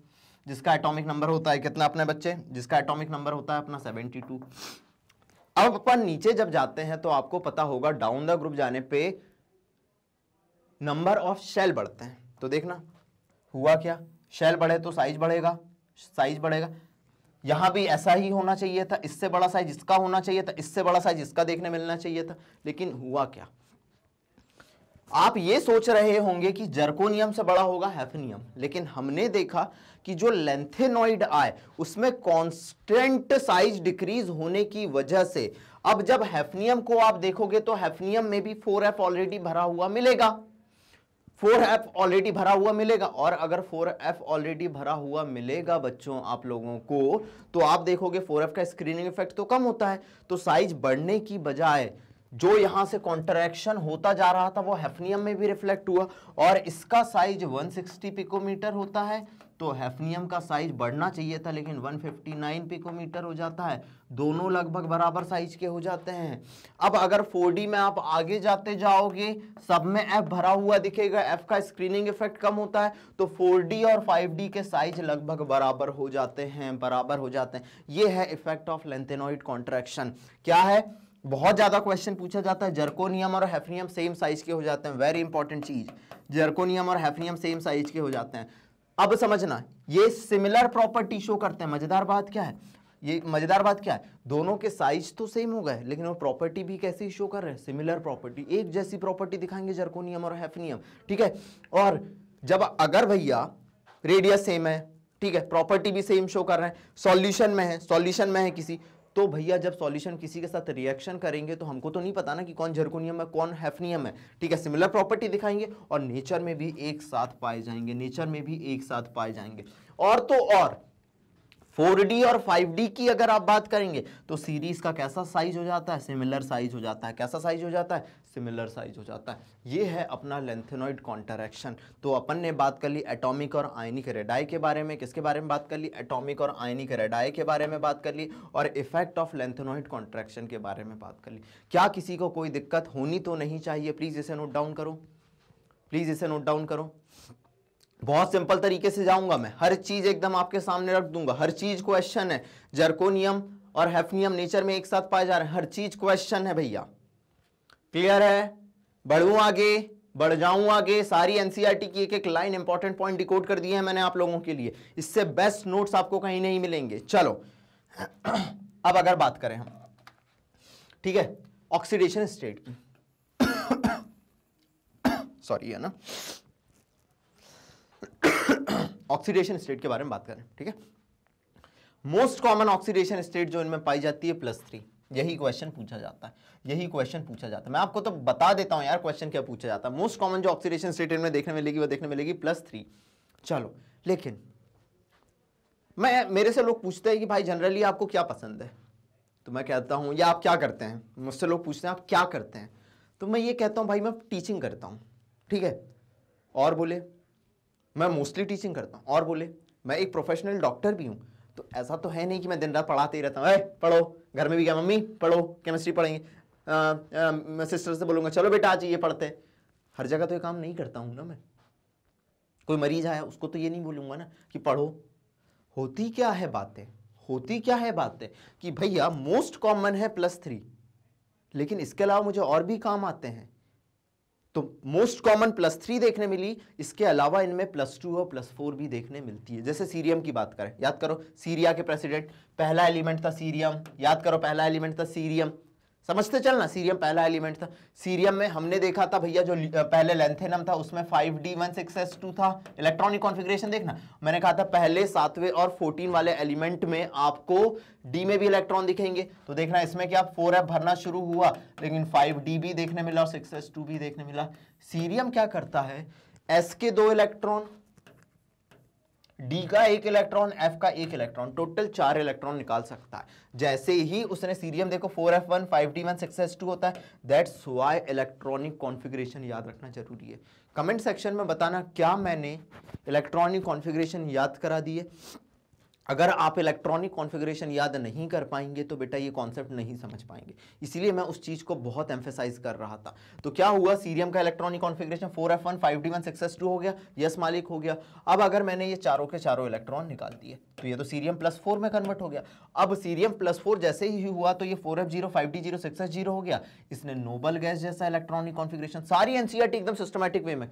जिसका एटॉमिक नंबर होता है कितना अपने बच्चे? जिसका एटॉमिक नंबर होता है अपना 72। अब अपन नीचे जब जाते हैं तो आपको पता होगा डाउन द ग्रुप जाने पे नंबर ऑफ शेल बढ़ते हैं। तो देखना हुआ क्या, शेल बढ़े तो साइज बढ़ेगा, साइज बढ़ेगा। यहां भी ऐसा ही होना चाहिए था, इससे बड़ा साइज इसका होना चाहिए था, इससे बड़ा साइज इसका देखने मिलना चाहिए था, लेकिन हुआ क्या? आप ये सोच रहे होंगे कि जर्कोनियम से बड़ा होगा हैफनियम, लेकिन हमने देखा कि जो लेंथेनॉइड आए उसमें कांस्टेंट साइज डिक्रीज होने की वजह से अब जब हैफनियम को आप देखोगे तो हैफनियम में भी 4f ऑलरेडी भरा हुआ मिलेगा, 4f ऑलरेडी भरा हुआ मिलेगा। और अगर 4f ऑलरेडी भरा हुआ मिलेगा बच्चों आप लोगों को, तो आप देखोगे 4f का स्क्रीनिंग इफेक्ट तो कम होता है, तो साइज बढ़ने की बजाय जो यहां से कॉन्ट्रैक्शन होता जा रहा था वो हैफनियम में भी रिफ्लेक्ट हुआ, और इसका साइज 160 पिकोमीटर होता है, तो हैफनियम का साइज बढ़ना चाहिए था लेकिन 159 पिकोमीटर हो जाता है। दोनों लगभग बराबर साइज के हो जाते हैं। अब अगर 4D में आप आगे जाते जाओगे, सब में f भरा हुआ दिखेगा, f का स्क्रीनिंग इफेक्ट कम होता है, तो 4D और 5D के साइज लगभग बराबर हो जाते हैं, बराबर हो जाते हैं। ये है इफेक्ट ऑफ लेंथेनॉइड कॉन्ट्रैक्शन। क्या है? बहुत ज्यादा क्वेश्चन पूछा जाता है, जर्कोनियम और हैफनियम सेम साइज के हो जाते हैं। वेरी इंपॉर्टेंट चीज, जर्कोनियम और हैफनियम सेम साइज के हो जाते हैं। अब समझना, ये सिमिलर प्रॉपर्टी शो करते हैं। मजेदार बात क्या है? ये मजेदार बात क्या है? दोनों के साइज तो सेम हो गए, लेकिन वो प्रॉपर्टी भी कैसी शो कर रहे हैं? सिमिलर प्रॉपर्टी, एक जैसी प्रॉपर्टी दिखाएंगे जर्कोनियम और हैफनियम, ठीक है। और जब अगर भैया रेडियस सेम है, ठीक है, प्रॉपर्टी भी सेम शो कर रहे हैं, सॉल्यूशन में है किसी, तो भैया जब सॉल्यूशन किसी के साथ रिएक्शन करेंगे तो हमको तो नहीं पता ना कि कौन जर्कोनियम है कौन हैफनियम है, ठीक है। सिमिलर प्रॉपर्टी दिखाएंगे और नेचर में भी एक साथ पाए जाएंगे, नेचर में भी एक साथ पाए जाएंगे। और तो और 4D और 5D की अगर आप बात करेंगे तो सीरीज का कैसा साइज हो जाता है? सिमिलर साइज हो जाता है। कैसा साइज हो जाता है? सिमिलर साइज हो जाता है। ये है अपना लेंथेनॉइड कॉन्ट्रैक्शन। तो अपन ने बात कर ली एटॉमिक और आयनिक रेडाई के बारे में। किसके बारे में बात कर ली? एटॉमिक और आयनिक रेडाई के बारे में बात कर ली, और इफेक्ट ऑफ लेंथेनॉइड कॉन्ट्रैक्शन के बारे में बात कर ली। क्या किसी को कोई दिक्कत होनी तो नहीं चाहिए? प्लीज इसे नोट डाउन करो, प्लीज इसे नोट डाउन करो। बहुत सिंपल तरीके से जाऊंगा मैं, हर चीज एकदम आपके सामने रख दूंगा, हर चीज क्वेश्चन है। जर्कोनियम और हैफनियम नेचर में एक साथ पाए जा रहे हैं, हर चीज क्वेश्चन है भैया। क्लियर है? बढ़ूं आगे, बढ़ जाऊं आगे। सारी एनसीईआरटी की एक एक लाइन इंपॉर्टेंट पॉइंट डिकोड कर दिए हैं मैंने आप लोगों के लिए। इससे बेस्ट नोट्स आपको कहीं नहीं मिलेंगे। चलो अब अगर बात करें हम, ठीक है, ऑक्सीडेशन स्टेट की, सॉरी है ना, ऑक्सीडेशन स्टेट के बारे में बात करें, ठीक है। मोस्ट कॉमन ऑक्सीडेशन स्टेट जो इनमें पाई जाती है +3। यही क्वेश्चन पूछा जाता है, यही क्वेश्चन पूछा जाता है। मैं आपको तो बता देता हूं यार क्वेश्चन क्या पूछा जाता है। मोस्ट कॉमन जो ऑक्सीडेशन स्टेट इनमें देखने मिलेगी वो देखने मिलेगी +3। चलो, लेकिन मेरे से लोग पूछते हैं कि भाई जनरली आपको क्या पसंद है, तो मैं कहता हूं, या आप क्या करते हैं, मुझसे लोग पूछते हैं आप क्या करते हैं, तो मैं ये कहता हूं भाई मैं टीचिंग करता हूं। ठीक है, और बोले मैं मोस्टली टीचिंग करता हूँ, और बोले मैं एक प्रोफेशनल डॉक्टर भी हूँ। तो ऐसा तो है नहीं कि मैं दिन रात पढ़ाते ही रहता हूँ, पढ़ो, घर में भी क्या मम्मी पढ़ो, केमिस्ट्री पढ़ेंगे, मैं सिस्टर से बोलूँगा चलो बेटा आज ये पढ़ते हैं। हर जगह तो ये काम नहीं करता हूँ ना मैं। कोई मरीज आया उसको तो ये नहीं बोलूँगा ना कि पढ़ो। होती क्या है बातें, होती क्या है बातें कि भैया मोस्ट कॉमन है +3, लेकिन इसके अलावा मुझे और भी काम आते हैं। तो मोस्ट कॉमन +3 देखने मिली, इसके अलावा इनमें +2 और +4 भी देखने मिलती है। जैसे सीरियम की बात करें, याद करो सीरिया के प्रेसिडेंट, पहला एलिमेंट था सीरियम, याद करो पहला एलिमेंट था सीरियम, समझते चलना, सीरियम पहला एलिमेंट था। सीरियम में हमने देखा था भैया जो पहले लेंथेनम था उसमें 5d16s2 था। इलेक्ट्रॉनिक कॉन्फ़िगरेशन देखना, मैंने कहा था पहले 7वें और 14 वाले एलिमेंट में आपको डी में भी इलेक्ट्रॉन दिखेंगे। तो देखना इसमें क्या 4f भरना शुरू हुआ, लेकिन 5d भी देखने मिला और 6s2 भी देखने मिला। सीरियम क्या करता है, s के 2 इलेक्ट्रॉन, डी का 1 इलेक्ट्रॉन, एफ का 1 इलेक्ट्रॉन, टोटल 4 इलेक्ट्रॉन निकाल सकता है। जैसे ही उसने सीरियम देखो 4f1 5d1 6s2 होता है, दैट्स व्हाई इलेक्ट्रॉनिक कॉन्फ़िगरेशन याद रखना जरूरी है। कमेंट सेक्शन में बताना क्या मैंने इलेक्ट्रॉनिक कॉन्फ़िगरेशन याद करा दिए। अगर आप इलेक्ट्रॉनिक कॉन्फ़िगरेशन याद नहीं कर पाएंगे तो बेटा ये कॉन्सेप्ट नहीं समझ पाएंगे, इसीलिए मैं उस चीज़ को बहुत एम्फेसाइज कर रहा था। तो क्या हुआ, सीरियम का electronic configuration 4f1 5d1 6s2 हो गया, यस मालिक हो गया। अब अगर मैंने ये चारों के चारों इलेक्ट्रॉन निकाल दिए तो ये तो सीरियम +4 में कन्वर्ट हो गया। अब सीरियम +4 जैसे ही हुआ तो ये 4f0 5d0 6s0 हो गया। इसने नोबल गैस जैसा इलेक्ट्रॉनिक कॉन्फ़िगरेशन, सारी एनसीईआरटी एकदम सिस्टमैटिक वे में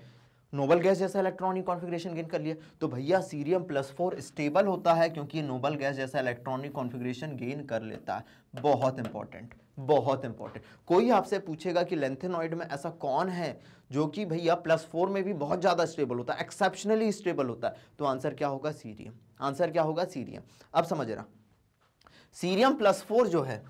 नोबल गैस जैसा इलेक्ट्रॉनिक कॉन्फ़िगरेशन गेन कर लिया। तो भैया सीरियम +4 स्टेबल होता है क्योंकि ये नोबल गैस जैसा इलेक्ट्रॉनिक कॉन्फ़िगरेशन गेन कर लेता है। बहुत इंपॉर्टेंट, बहुत इंपॉर्टेंट। कोई आपसे पूछेगा कि लेंथेनॉइड में ऐसा कौन है जो कि भैया +4 में भी बहुत ज़्यादा स्टेबल होता है, एक्सेप्शनली स्टेबल होता है, तो आंसर क्या होगा, सीरियम। आंसर क्या होगा, सीरियम। अब समझ रहा, सीरियम +4 जो है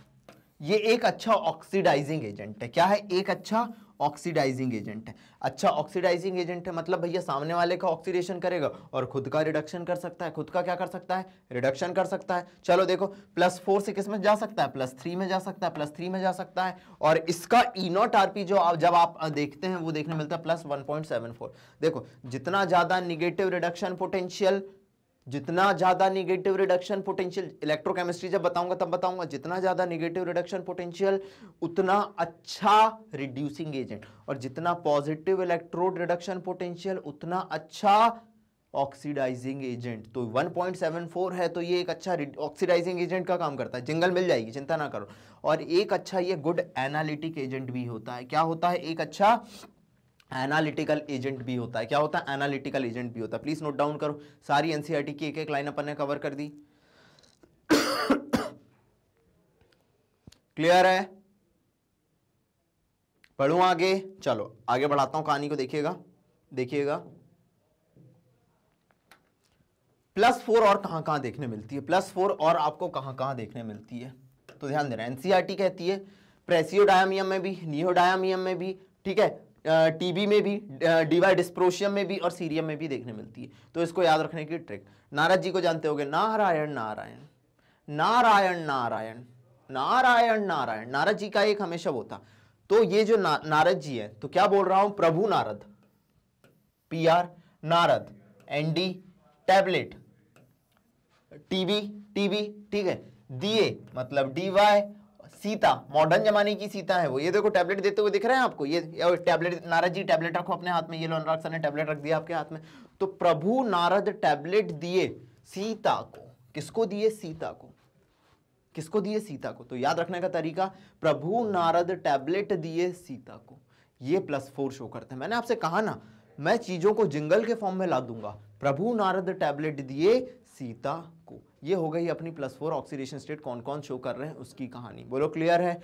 ये एक अच्छा ऑक्सीडाइजिंग एजेंट है। क्या है, एक अच्छा ऑक्सीडाइजिंग एजेंट है। अच्छा ऑक्सीडाइजिंग एजेंट है मतलब भैया सामने वाले का ऑक्सीडेशन करेगा और खुद का रिडक्शन कर सकता है। खुद का क्या कर सकता है, रिडक्शन कर सकता है। चलो देखो +4 से किस में जा सकता है, +3 में जा सकता है, +3 में जा सकता है। और इसका E0 RP जो जब आप देखते हैं वो देखने मिलता है +1.74। देखो जितना ज्यादा निगेटिव रिडक्शन पोटेंशियल, जितना ज्यादा निगेटिव रिडक्शन पोटेंशियल, इलेक्ट्रोकेमिस्ट्री जब बताऊंगा तब बताऊंगा, जितना ज्यादा निगेटिव रिडक्शन पोटेंशियल उतना अच्छा रिड्यूसिंग एजेंट, और जितना पॉजिटिव इलेक्ट्रोड रिडक्शन पोटेंशियल उतना अच्छा ऑक्सीडाइजिंग एजेंट। तो 1.74 है तो ये एक अच्छा ऑक्सीडाइजिंग एजेंट का काम करता है, जिंगल मिल जाएगी चिंता ना करो। और एक अच्छा ये गुड एनालिटिक एजेंट भी होता है। क्या होता है, एक अच्छा एनालिटिकल एजेंट भी होता है। क्या होता है, एनालिटिकल एजेंट भी होता है। प्लीज नोट डाउन करो, सारी एनसीईआरटी की एक एक लाइन अपन ने कवर कर दी। क्लियर है, पढ़ूं आगे, चलो आगे बढ़ाता हूं कहानी को, देखिएगा देखिएगा। +4 और कहां कहां देखने मिलती है, +4 और आपको कहां कहां देखने मिलती है, तो ध्यान देना। एनसीईआरटी कहती है प्रेसियोडायमियम में भी, नियोडायमियम में भी, ठीक है, टीबी में भी, डीवाई डिस्प्रोशियम में भी और सीरियम में भी देखने मिलती है। तो इसको याद रखने की ट्रिक, नारद जी को जानते होगे, नारायण नारायण नारायण नारायण नारायण नारायण, नारद जी का एक हमेशा वो था। तो ये जो नारद जी है, तो क्या बोल रहा हूं, Prabhu Narad, PR Narad, ND tablet, TB TB, ठीक है, दिए मतलब DY, सीता मॉडर्न जमाने की सीता है वो, ये देखो टैबलेट देते हुए दिख रहे हैं आपको, ये टैबलेट, नारद जी टैबलेट रखो अपने हाथ में, ये लो अनुराग सर ने टैबलेट रख दिया आपके हाथ में। तो प्रभु नारद टैबलेट दिए सीता को, किसको दिए, सीता को, किसको दिए, सीता को। तो याद रखने का तरीका, प्रभु नारद टैबलेट दिए सीता को, ये +4 शो करते हैं। मैंने आपसे कहा ना मैं चीजों को जिंगल के फॉर्म में ला दूंगा। प्रभु नारद टैबलेट दिए सीता को, ये हो गई अपनी +4 ऑक्सीडेशन स्टेट। कौन कौन शो कर रहे हैं उसकी कहानी, बोलो क्लियर है।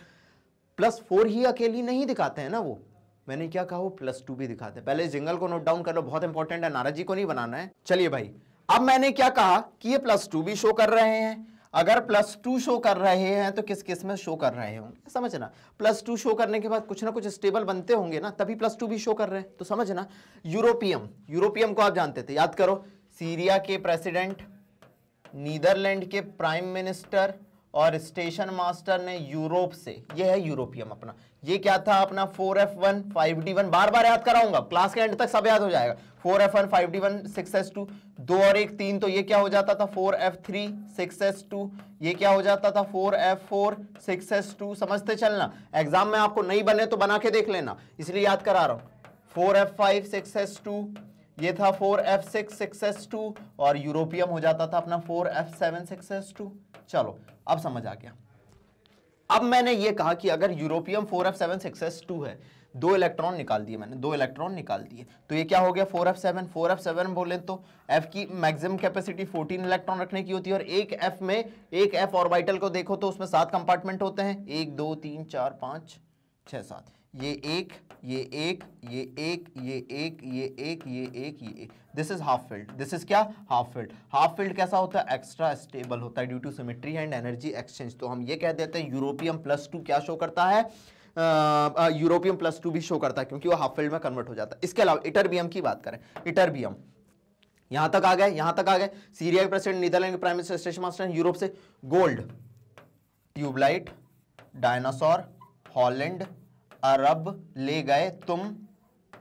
+4 ही अकेली नहीं दिखाते हैं ना वो, मैंने क्या कहा, वो +2 भी दिखाते हैं। पहले जिंगल को नोट डाउन कर लो, बहुत इंपॉर्टेंट है, नारद जी को नहीं बनाना है। चलिए भाई, अब मैंने क्या कहा कि ये +2 भी शो कर रहे हैं। अगर +2 शो कर रहे हैं तो किस किस में शो कर रहे होंगे, समझना। +2 शो करने के बाद कुछ ना कुछ स्टेबल बनते होंगे ना, तभी +2 भी शो कर रहे हैं, तो समझना। यूरोपियम, यूरोपियम को आप जानते थे, याद करो, सीरिया के प्रेसिडेंट, नीदरलैंड के प्राइम मिनिस्टर और स्टेशन मास्टर ने यूरोप से, ये है यूरोपियम अपना, ये क्या था अपना 4f1 5d1, बार बार याद कराऊंगा, क्लास के एंड तक सब याद हो जाएगा। 4f1 5d1 6s2, 2 और 1 3, तो ये क्या हो जाता था 4f3 6s2, ये क्या हो जाता था 4f4 6s2। समझते चलना, एग्जाम में आपको नहीं बने तो बना के देख लेना, इसलिए याद करा रहा हूं। 4f5 6s2, ये था 4f6 6s2, और यूरोपियम हो जाता था अपना 4f7 6s2। चलो अब समझ आ गया। अब मैंने ये कहा कि अगर यूरोपियम 4f7 6s2 है, 2 इलेक्ट्रॉन निकाल दिए मैंने, 2 इलेक्ट्रॉन निकाल दिए, तो ये क्या हो गया 4f7। 4f7 बोले तो f की मैक्सिमम कैपेसिटी 14 इलेक्ट्रॉन रखने की होती है, और एक f में, एक f ऑर्बिटल को देखो तो उसमें 7 कंपार्टमेंट होते हैं, 1 2 3 4 5 6 7, ये एक, ये एक, ये एक, ये एक, ये एक, ये एक, ये एक, this is half field. This is क्या, हाफ फील्ड। हाफ फील्ड कैसा होता है, एक्स्ट्रा स्टेबल होता है due to symmetry and energy exchange. तो हम ये कह देते हैं यूरोपियम +2 क्या शो करता है, यूरोपियम +2 भी शो करता है, क्योंकि वो हाफ फील्ड में कन्वर्ट हो जाता है। इसके अलावा इटरबियम की बात करें, इटरबियम यहां तक आ गए, यहां तक आ गए। सीरिया के प्रेसिडेंट, नीदरलैंड के prime minister, station master, Europe से। गोल्ड, ट्यूबलाइट, डायनासोर, हॉलैंड, अरब ले गए, तुम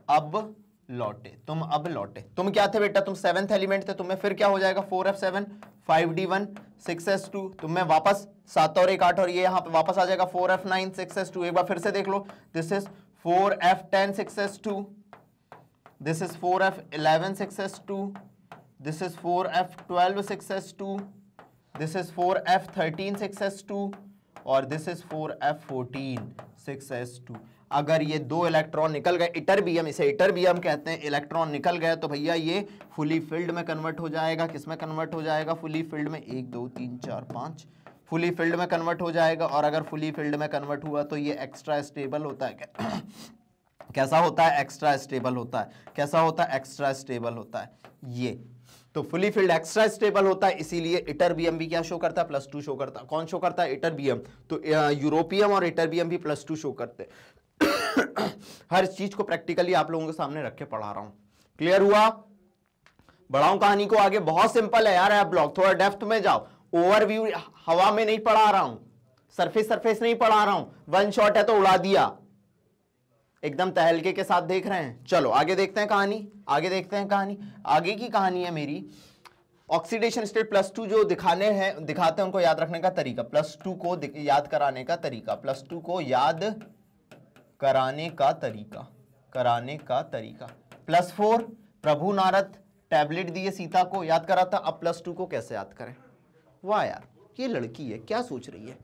अब लौटे, तुम अब लौटे। तुम क्या थे बेटा, तुम 7th एलिमेंट थे, तुम्हें फिर क्या हो जाएगा 4f7 5d1 6s2, तुम्हें वापस 7 और 1 8, और ये यहां पे वापस आ जाएगा 4f9 6s2। एक बार फिर से देख लो, this is 4f10 6s2, this is 4f11 6s2, this is 4f12 6s2, this is 4f13 6s2, और दिस इज 4f14 6s2। अगर ये 2 इलेक्ट्रॉन निकल गए, इटरबियम, इसे इटरबियम कहते हैं, इलेक्ट्रॉन निकल गए तो भैया ये फुली फिल्ड में कन्वर्ट हो जाएगा। किस में कन्वर्ट हो जाएगा, फुली फिल्ड में। 1 2 3 4 5 फुली फिल्ड में कन्वर्ट हो जाएगा। और अगर फुली फिल्ड में कन्वर्ट हुआ तो ये एक्स्ट्रा स्टेबल होता है। कैसा होता है, एक्स्ट्रा स्टेबल होता है। कैसा होता है, एक्स्ट्रा स्टेबल होता है। ये तो फुली फिल्ड एक्स्ट्रा स्टेबल होता है, इसीलिए इटरबियम भी क्या शो करता है, +2 शो करता है। कौन शो करता है, इटरबियम। तो यूरोपियम और इटरबियम भी +2 शो करते हैं। हर चीज को प्रैक्टिकली आप लोगों के सामने रख के पढ़ा रहा हूं। क्लियर हुआ, बढ़ाऊं कहानी को आगे। बहुत सिंपल है यार, ब्लॉक थोड़ा डेप्थ में जाओ। ओवरव्यू हवा में नहीं पढ़ा रहा हूं, सरफेस नहीं पढ़ा रहा हूं, वन शॉट है तो उड़ा दिया, एकदम तहलके के साथ देख रहे हैं। चलो आगे देखते हैं कहानी, आगे देखते हैं कहानी। आगे की कहानी है मेरी, ऑक्सीडेशन स्टेट +2 जो दिखाते हैं उनको याद रखने का तरीका, +2 को याद कराने का तरीका, +2 को याद कराने का तरीका। +4 प्रभु नारद टैबलेट दिए सीता को, याद करा था। अब +2 को कैसे याद करें। वाह यार, ये लड़की है, क्या सोच रही है।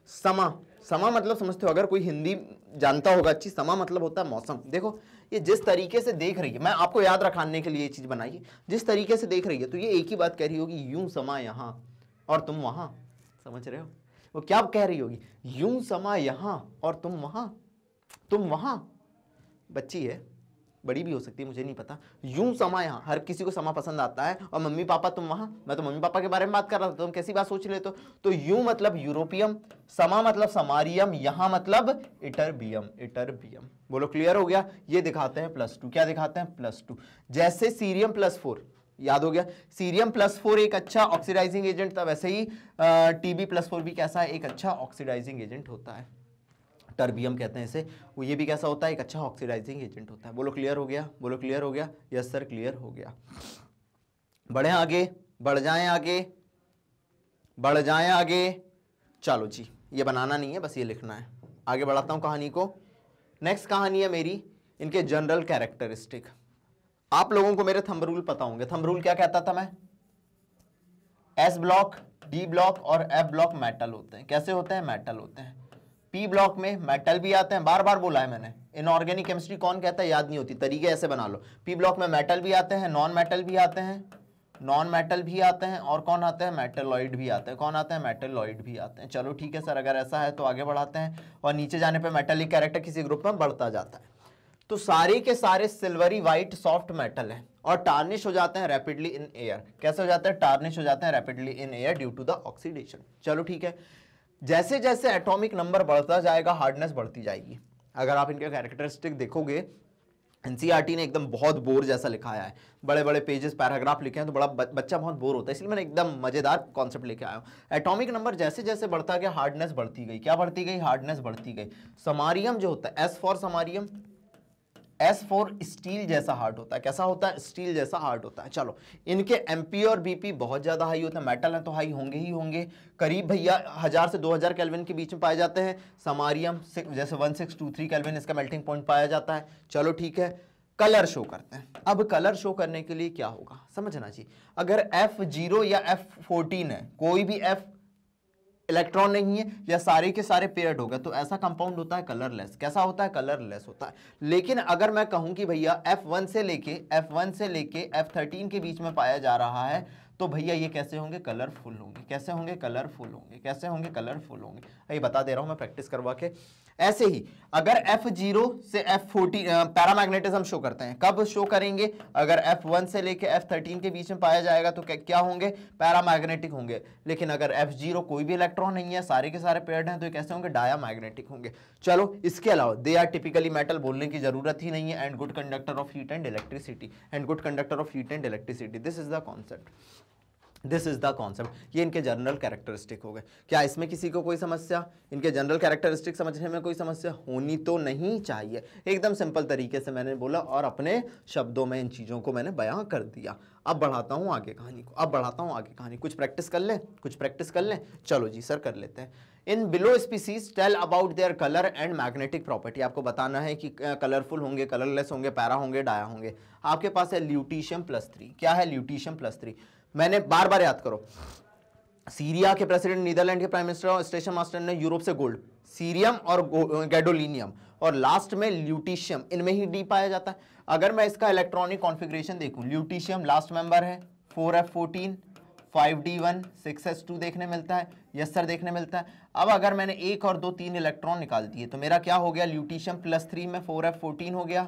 समा मतलब समझते हो, अगर कोई हिंदी जानता होगा अच्छी, समा मतलब होता है मौसम। देखो ये जिस तरीके से देख रही है, मैं आपको याद रखाने के लिए ये चीज बनाई है, जिस तरीके से देख रही है, तो ये एक ही बात कह रही होगी, यूं समा यहां और तुम वहां। समझ रहे हो वो क्या कह रही होगी, यूं समा यहां और तुम वहां। बच्ची है, बड़ी भी हो सकती है, मुझे नहीं पता। यूं समा यहां, हर किसी को समा पसंद आता है। और मम्मी पापा तुम वहां, मैं तो मम्मी पापा के बारे में बात कर रहा था, तुम कैसी बात सोच लेते हो। तो यूं मतलब यूरोपियम, समा मतलब समारियम, यहां मतलब इटरबियम। बोलो क्लियर हो गया। ये दिखाते हैं +2, क्या दिखाते हैं, +2। जैसे सीरियम +4 याद हो गया, सीरियम +4 एक अच्छा ऑक्सीडाइजिंग एजेंट था, वैसे ही Tb +4 भी कैसा है, एक अच्छा ऑक्सीडाइजिंग एजेंट होता है। टर्बियम कहते हैं इसे, वो ये भी कैसा होता है, एक अच्छा ऑक्सीडाइजिंग एजेंट होता है। बोलो क्लियर हो गया, बोलो क्लियर हो गया। यस सर क्लियर हो गया। बढ़े आगे, बढ़ जाएं आगे। चलो जी, ये बनाना नहीं है, बस ये लिखना है। आगे बढ़ाता हूं कहानी को। नेक्स्ट कहानी है मेरी, इनके जनरल कैरेक्टरिस्टिक। आप लोगों को मेरे थंब रूल पता होंगे। थंब रूल क्या कहता था मैं, S ब्लॉक, D ब्लॉक और F ब्लॉक मेटल होते हैं। कैसे होते हैं, मेटल होते हैं। P ब्लॉक में मेटल भी आते हैं, बार बार बोला है मैंने। इनऑर्गेनिक केमिस्ट्री कौन कहता है, याद नहीं होती, तरीके ऐसे बना लो। P ब्लॉक में मेटल भी आते हैं, नॉन मेटल भी आते हैं, और कौन आते हैं, मेटलॉइड भी आते हैं। कौन आते हैं, मेटलॉइड भी आते हैं। चलो ठीक है सर, अगर ऐसा है तो आगे बढ़ाते हैं। और नीचे जाने पर मेटलिक कैरेक्टर किसी ग्रुप में बढ़ता जाता है। तो सारे के सारे सिल्वरी व्हाइट सॉफ्ट मेटल हैं और टार्निश हो जाते हैं रैपिडली इन एयर। कैसे हो जाते हैं, टार्निश हो जाते हैं rapidly in air due to the oxidation. चलो ठीक है, जैसे जैसे एटॉमिक नंबर बढ़ता जाएगा हार्डनेस बढ़ती जाएगी। अगर आप इनके कैरेक्टरिस्टिक देखोगे, एनसीईआरटी ने एकदम बहुत बोर जैसा लिखाया है, बड़े बड़े पेजेस पैराग्राफ लिखे हैं तो बड़ा बच्चा बहुत बोर होता है, इसलिए मैंने एकदम मजेदार कॉन्सेप्ट लेके आया हूँ। एटॉमिक नंबर जैसे जैसे बढ़ता गया हार्डनेस बढ़ती गई, क्या बढ़ती गई, हार्डनेस बढ़ती गई। समारियम जो होता है, S for samarium, S for steel जैसा हार्ड होता है, कैसा होता है, स्टील जैसा हार्ड होता है। चलो इनके एमपी और बीपी बहुत ज्यादा हाई होता है, मेटल है तो हाई होंगे ही होंगे, करीब भैया 1000 से 2000 केल्विन के बीच में पाए जाते हैं। समारियम जैसे 1623 केल्विन इसका मेल्टिंग पॉइंट पाया जाता है। चलो ठीक है, कलर शो करते हैं। अब कलर शो करने के लिए क्या होगा समझना चाहिए, अगर F0 या F14 है, कोई भी F इलेक्ट्रॉन नहीं है या सारे के सारे पेयर्ड हो गए, तो ऐसा कंपाउंड होता है कलरलेस। कैसा होता है, कलरलेस होता है। लेकिन अगर मैं कहूं कि भैया F1 से लेके F13 के बीच में पाया जा रहा है, तो भैया ये कैसे होंगे, कलरफुल होंगे। कैसे होंगे, कलरफुल होंगे। कैसे होंगे, कलरफुल होंगे। ये बता दे रहा हूं मैं प्रैक्टिस करवा के। ऐसे ही अगर F0 से F14 पैरामैग्नेटिज्म शो करते हैं, कब शो करेंगे, अगर F1 से लेके F13 के बीच में पाया जाएगा तो क्या होंगे, पैरामैग्नेटिक होंगे। लेकिन अगर F0 कोई भी इलेक्ट्रॉन नहीं है, सारे के सारे पेयर्ड हैं, तो ये कैसे होंगे, डायामैग्नेटिक होंगे। चलो इसके अलावा दे आर टिपिकली मेटल, बोलने की जरूरत ही नहीं है, and good conductor of heat and electricity, and good conductor of heat and electricity. This is the concept, this is the concept. ये इनके जनरल कैरेक्टरिस्टिक हो गए। क्या इसमें किसी को कोई समस्या, इनके जनरल कैरेक्टरिस्टिक समझने में कोई समस्या होनी तो नहीं चाहिए। एकदम सिंपल तरीके से मैंने बोला और अपने शब्दों में इन चीज़ों को मैंने बयां कर दिया। अब बढ़ाता हूँ आगे कहानी को, कुछ प्रैक्टिस कर लें, चलो जी सर कर लेते हैं। In below species tell about their colour and magnetic property. आपको बताना है कि कलरफुल होंगे, कलरलेस होंगे, पैरा होंगे, डाया होंगे। आपके पास है ल्यूटीशियम +3। क्या है, ल्यूटीशियम +3। मैंने बार बार याद करो, सीरिया के प्रेसिडेंट, नीदरलैंड के प्राइम मिनिस्टर और स्टेशन मास्टर ने यूरोप से गोल्ड, सीरियम और गैडोलिनियम, और लास्ट में ल्यूटीशियम, इनमें ही डी पाया जाता है। अगर मैं इसका इलेक्ट्रॉनिक कॉन्फ़िगरेशन देखूं, ल्यूटीशियम लास्ट मेंबर है, 4f14 5d1 6s2 देखने मिलता है, यस सर देखने मिलता है। अब अगर मैंने 1 और 2 3 इलेक्ट्रॉन निकाल दिए तो मेरा क्या हो गया, ल्यूटीशियम +3 में 4f14 हो गया,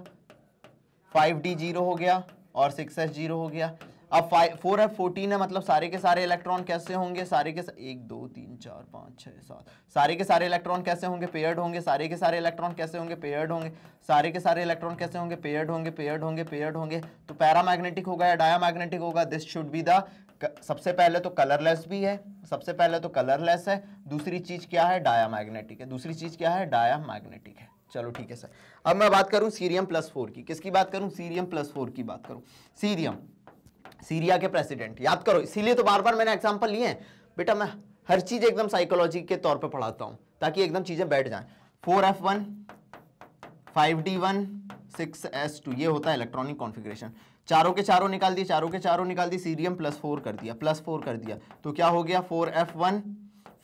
5d0 हो गया और 6s0 हो गया। अब 4f14 है, मतलब सारे के सारे इलेक्ट्रॉन कैसे होंगे, सारे के 1 2 3 4 5 6 7 सारे के सारे इलेक्ट्रॉन कैसे होंगे, पेयर्ड होंगे। सारे के सारे इलेक्ट्रॉन कैसे होंगे, पेयर्ड होंगे। सारे के सारे इलेक्ट्रॉन कैसे होंगे, पेयर्ड होंगे, पेयर्ड होंगे, पेयर्ड होंगे। तो पैरामैग्नेटिक होगा या डायामैग्नेटिक होगा, दिस शुड बी द, सबसे पहले तो कलरलेस भी है, सबसे पहले तो कलरलेस है, दूसरी चीज क्या है, डायामैग्नेटिक है, दूसरी चीज क्या है, डायामैग्नेटिक है। चलो ठीक है सर। अब मैं बात करूं सीरियम +4 की, किसकी बात करूं, सीरियम +4 की बात करूं। सीरियम, सीरिया के प्रेसिडेंट, याद करो, इसीलिए तो बार बार मैंने एग्जांपल लिए हैं बेटा। मैं हर चीज एकदम साइकोलॉजी के तौर पे पढ़ाता हूं ताकि एकदम चीजें बैठ जाएं। 4f1 5d1 6s2, ये होता है इलेक्ट्रॉनिक कॉन्फ़िगरेशन। चारों के चारों निकाल दिए, चारों के चारों निकाल दिए, सीरियम +4 कर दिया, +4 कर दिया, तो क्या हो गया, 4f1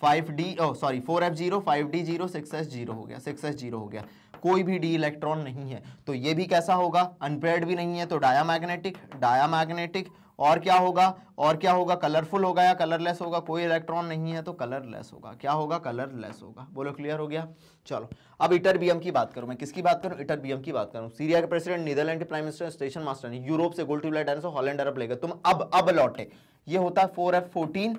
4f0 5d0 6s0 हो गया, 6s0 हो गया। कोई भी डी इलेक्ट्रॉन नहीं है तो ये भी कैसा होगा, अनपेयर्ड भी नहीं है तो डायामैग्नेटिक, डायामैग्नेटिक। और क्या होगा, और क्या होगा, कलरफुल होगा या कलरलेस होगा, कोई इलेक्ट्रॉन नहीं है तो कलरलेस होगा। क्या होगा, कलरलेस होगा। बोलो क्लियर हो गया। चलो अब इटरबियम की बात करूं, मैं किसकी बात करूं, इटरबियम की बात करूं। सीरिया के प्रेसिडेंट, नीदरलैंड के प्राइम मिनिस्टर, स्टेशन मास्टर ने यूरोप से गोल्ड ट्यूबलाइट डायनासोर हॉलैंड अरब लेकर तुम अब लौटे। ये होता है 4f14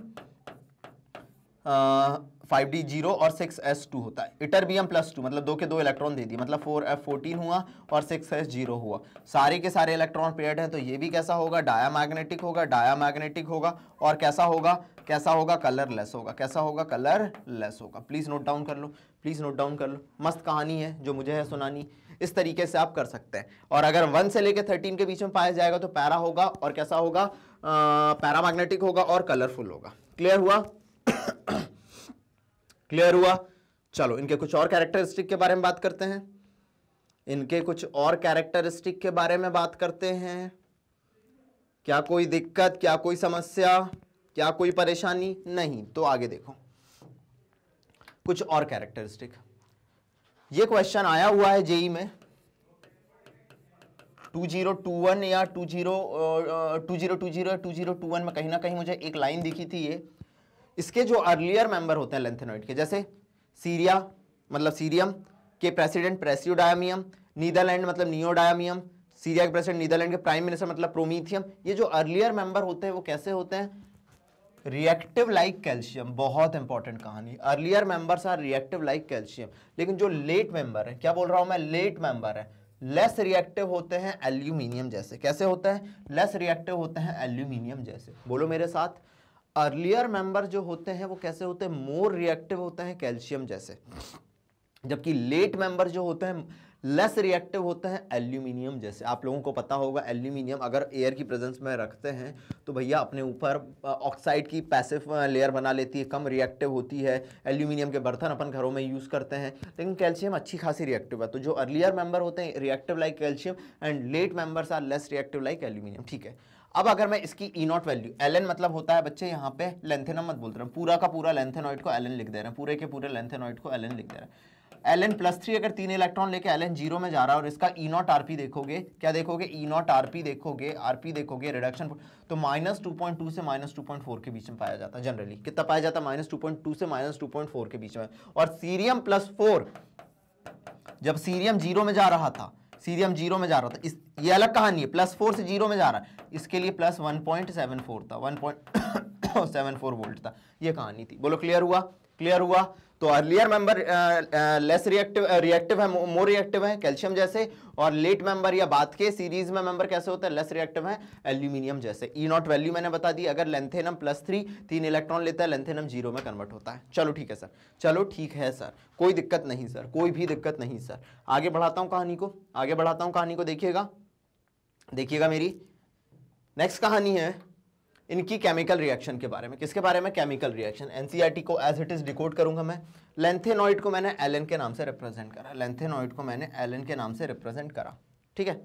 5d0 और 6s2 होता है। इटरबियम +2 मतलब 2 के 2 इलेक्ट्रॉन दे दिए, मतलब 4f14 हुआ और 6s0 हुआ। सारे के सारे इलेक्ट्रॉन पेयर्ड हैं तो ये भी कैसा होगा, डायामैग्नेटिक होगा, डायामैग्नेटिक होगा। और कैसा होगा, कैसा होगा, कलरलेस होगा। कैसा होगा, कलरलेस होगा। प्लीज नोट डाउन कर लो, प्लीज नोट डाउन कर लो। मस्त कहानी है जो मुझे है सुनानी, इस तरीके से आप कर सकते हैं। और अगर 1 से लेकर 13 के बीच में पाया जाएगा तो पैरा होगा और कैसा होगा, पैरामैग्नेटिक होगा और कलरफुल होगा। क्लियर हुआ, क्लियर हुआ। चलो इनके कुछ और कैरेक्टरिस्टिक के बारे में बात करते हैं, इनके कुछ और कैरेक्टरिस्टिक के बारे में बात करते हैं। क्या कोई दिक्कत, क्या कोई समस्या, क्या कोई परेशानी, नहीं तो आगे देखो कुछ और कैरेक्टरिस्टिक। ये क्वेश्चन आया हुआ है जेई में 2021 या 2021 में, कहीं ना कहीं मुझे एक लाइन दिखी थी। ये इसके जो अर्लियर मेंबर होते हैं लेंथेनॉइड के, जैसे सीरिया मतलब सीरियम के प्रेसिडेंट प्रेसियोडायमियम, नीदरलैंड मतलब नियोडायमियम, सीरिया के प्रेसिडेंट, नीदरलैंड के प्राइम मिनिस्टर मतलब प्रोमीथियम। ये जो अर्लियर मेंबर होते हैं वो कैसे होते हैं, रिएक्टिव लाइक कैल्शियम। बहुत इंपॉर्टेंट कहानी, earlier members are reactive like calcium. लेकिन जो लेट मेंबर है, क्या बोल रहा हूं मैं, लेट मेंबर है, लेस रिएक्टिव होते हैं एल्यूमिनियम जैसे। कैसे होते हैं? लेस रिएक्टिव होते हैं एल्यूमिनियम जैसे। बोलो मेरे साथ, अर्लियर मेंबर जो होते हैं वो कैसे होते हैं? मोर रिएक्टिव होते हैं कैल्शियम जैसे, जबकि लेट मेंबर जो होते हैं लेस रिएक्टिव होते हैं एल्यूमिनियम जैसे। आप लोगों को पता होगा एल्यूमिनियम अगर एयर की प्रेजेंस में रखते हैं तो भैया अपने ऊपर ऑक्साइड की पैसिव लेयर बना लेती है, कम रिएक्टिव होती है। एल्यूमिनियम के बर्तन अपन घरों में यूज़ करते हैं, लेकिन कैल्शियम अच्छी खासी रिएक्टिव है। तो जो अर्लियर मेंबर होते हैं reactive like calcium and late members are less reactive like aluminium. ठीक है, अब अगर मैं इसकी ई नॉट वैल्यू, एलन मतलब होता है बच्चे यहाँ पे लेंथेनम मत बोलते रहे, पूरा का पूरा लेंथेनॉइड को एलन लिख दे रहे हैं, पूरे के पूरे लेंथेनॉइड को एलन लिख दे रहे हैं। Ln+3 अगर 3 इलेक्ट्रॉन लेके Ln 0 में जा रहा है और इसका E नॉट आरपी देखोगे, क्या देखोगे? E नॉट आरपी देखोगे, आरपी देखोगे रिडक्शन तो -2.2 से -2.4 के बीच में पाया जाता है। जनरली कितना पाया जाता है? -2.2 से -2.4 के बीच में। और सीरियम +4 जब सीरियम 0 में जा रहा था, सीरियम 0 में जा रहा था, ये अलग कहानी है, +4 से 0 में जा रहा है, इसके लिए +1.74 था, 1.74 वोल्ट था, ये कहानी थी। बोलो क्लियर हुआ? क्लियर हुआ? तो अर्लियर मेंबर लेस रिएक्टिव है, मोर रिएक्टिव है कैल्शियम जैसे, और लेट मेंबर या बाद के सीरीज में मेंबर कैसे होता है? लेस रिएक्टिव है एल्यूमिनियम जैसे। ई नॉट वैल्यू मैंने बता दी, अगर लेंथेनम +3 3 इलेक्ट्रॉन लेता है, लेंथेनम 0 में कन्वर्ट होता है। चलो ठीक है सर, चलो ठीक है सर, कोई दिक्कत नहीं सर, कोई भी दिक्कत नहीं सर। आगे बढ़ाता हूं कहानी को, आगे बढ़ाता हूं कहानी को, देखिएगा देखिएगा मेरी नेक्स्ट कहानी है इनकी केमिकल रिएक्शन के बारे में। किसके बारे में? Chemical reaction. एनसीईआरटी को एज इट इज डिकोड करूंगा मैं। लेंथेनॉइड को मैंने एलन के नाम से रिप्रेजेंट करा, लेंथेनॉइड को मैंने एलन के नाम से रिप्रेजेंट करा। ठीक है,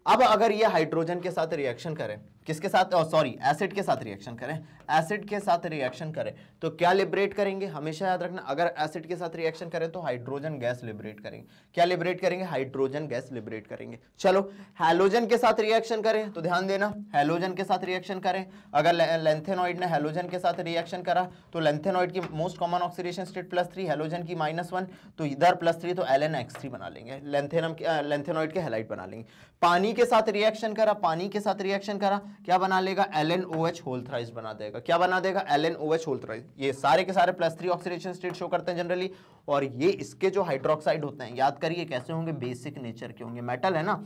अब अगर ये हाइड्रोजन के साथ रिएक्शन करें, किसके साथ? सॉरी, एसिड के साथ रिएक्शन करें, एसिड के साथ रिएक्शन करें तो क्या लिबरेट करेंगे? हमेशा याद रखना, अगर एसिड के साथ रिएक्शन करें तो हाइड्रोजन गैस लिबरेट करेंगे। क्या लिबरेट करेंगे? हाइड्रोजन गैस लिबरेट करेंगे। चलो, हैलोजन के साथ रिएक्शन करें तो ध्यान देना, हैलोजन के साथ रिएक्शन करें, अगर लेंथेनॉइड ने हैलोजन के साथ रिएक्शन करा तो लेंथेनॉइड की most common oxidation state +3, halogen की -1, तो इधर +3 तो LnX3 बना लेंगे, लेंथेनॉइड के हैलाइड बना लेंगे। पानी के साथ रिएक्शन करा, पानी के साथ रिएक्शन करा, क्या बना लेगा? LnOH होल थ्राइस बना देगा। क्या बना देगा? LnOH whole thrice. ये सारे के सारे +3 ऑक्सीडेशन स्टेट शो करते हैं जनरली, और ये इसके जो हाइड्रोक्साइड होते हैं, याद करिए कैसे होंगे? बेसिक नेचर के होंगे। मेटल है ना,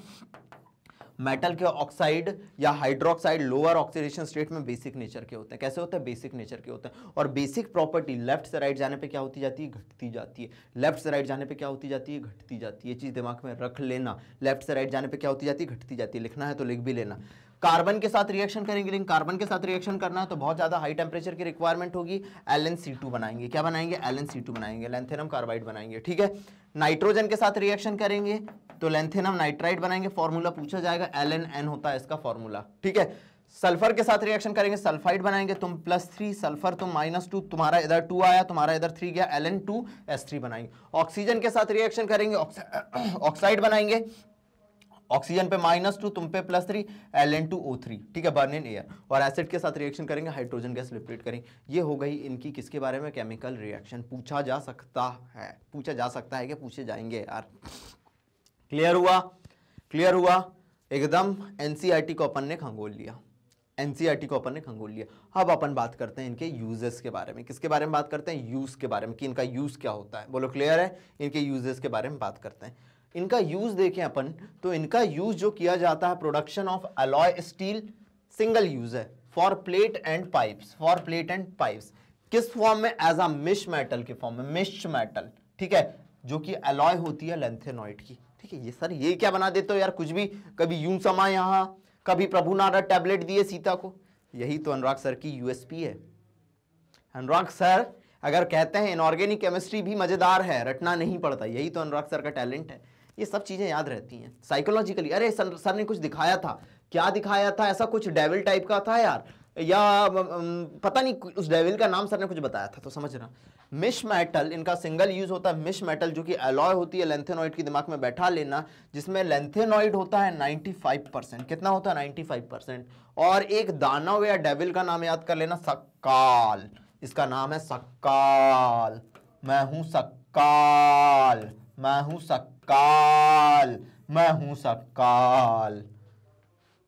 मेटल के ऑक्साइड या हाइड्रोक्साइड लोअर ऑक्सीडेशन स्टेट में बेसिक नेचर के होते हैं। कैसे होते हैं? बेसिक नेचर के होते हैं। और बेसिक प्रॉपर्टी लेफ्ट से राइट जाने पे क्या होती जाती है? घटती जाती है। लेफ्ट से राइट जाने पे क्या होती जाती है? घटती जाती है। ये चीज दिमाग में रख लेना, लेफ्ट से राइट जाने पे क्या होती जाती है? घटती जाती है। लिखना है तो लिख भी लेना। कार्बन के साथ रिएक्शन करेंगे, लेकिन कार्बन के साथ रिएक्शन करना है तो बहुत ज्यादा हाई टेम्परेचर की रिक्वायरमेंट होगी। LnC2 बनाएंगे। क्या बनाएंगे? LnC2 बनाएंगे, लेंथेनम कार्बाइड बनाएंगे। ठीक है, नाइट्रोजन के साथ रिएक्शन करेंगे तो लेंथेनम नाइट्राइड बनाएंगे। फॉर्मूला पूछा जाएगा, LnN होता है इसका फॉर्मूला। ठीक है, सल्फर के साथ रिएक्शन करेंगे, सल्फाइड बनाएंगे, तुम +3, सल्फर तुम -2, तुम्हारा इधर 2 आया, तुम्हारा इधर 3 गया, Ln2S3 बनाएंगे। ऑक्सीजन के साथ रिएक्शन करेंगे, ऑक्साइड बनाएंगे, ऑक्सीजन पे -2, तुम पे +3, Ln2O3। ठीक है, बर्न इन एयर। और एसिड के साथ रिएक्शन करेंगे, हाइड्रोजन गैस लिबरेट करेंगे। ये हो गई इनकी किसके बारे में? Chemical reaction. पूछा जा सकता है, पूछा जा सकता है कि पूछे जाएंगे यार। क्लियर हुआ? क्लियर हुआ एकदम। एनसीईआरटी को अपन ने खंगोल लिया, एनसीईआरटी को अपन ने खंगोल लिया। अब अपन बात करते हैं इनके यूजेस के बारे में। किसके बारे में बात करते हैं? यूज के बारे में, कि इनका यूज क्या होता है। बोलो क्लियर है? इनके यूजेस के बारे में बात करते हैं। इनका यूज देखें अपन तो इनका यूज जो किया जाता है, production of alloy steel, single use है, for plate and pipes, for plate and pipes. किस फॉर्म में? एज अ मिश मेटल के फॉर्म में, मिश मेटल। ठीक है, जो कि अलॉय होती है लेंथेनॉइड की। ठीक है, ये सर ये क्या बना देते हो यार, कुछ भी, कभी यूं समा यहां, कभी प्रभु नारद टैबलेट दिए सीता को। यही तो अनुराग सर की यूएसपी है। अनुराग सर अगर कहते हैं इनऑर्गेनिक केमिस्ट्री भी मजेदार है, रटना नहीं पड़ता, यही तो अनुराग सर का टैलेंट है। ये सब चीजें याद रहती हैं साइकोलॉजिकली। अरे सर ने कुछ दिखाया था, क्या दिखाया था? ऐसा कुछ डेविल टाइप का था यार, या पता नहीं, उस डेविल का नाम सर ने कुछ बताया था, तो समझना। मिश मेटल इनका सिंगल यूज होता है। मिश मेटल जो कि अलॉय होती है लेंथेनॉइड की, दिमाग में बैठा लेना, जिसमें लेंथेनॉइड होता है 95%। कितना होता है? 95%। और एक दानव या डेविल का नाम याद कर लेना, सक्काल। इसका नाम है सक्काल। मैं हूं सक्काल, मैं हूं सक्काल, मैं हूं सक्काल।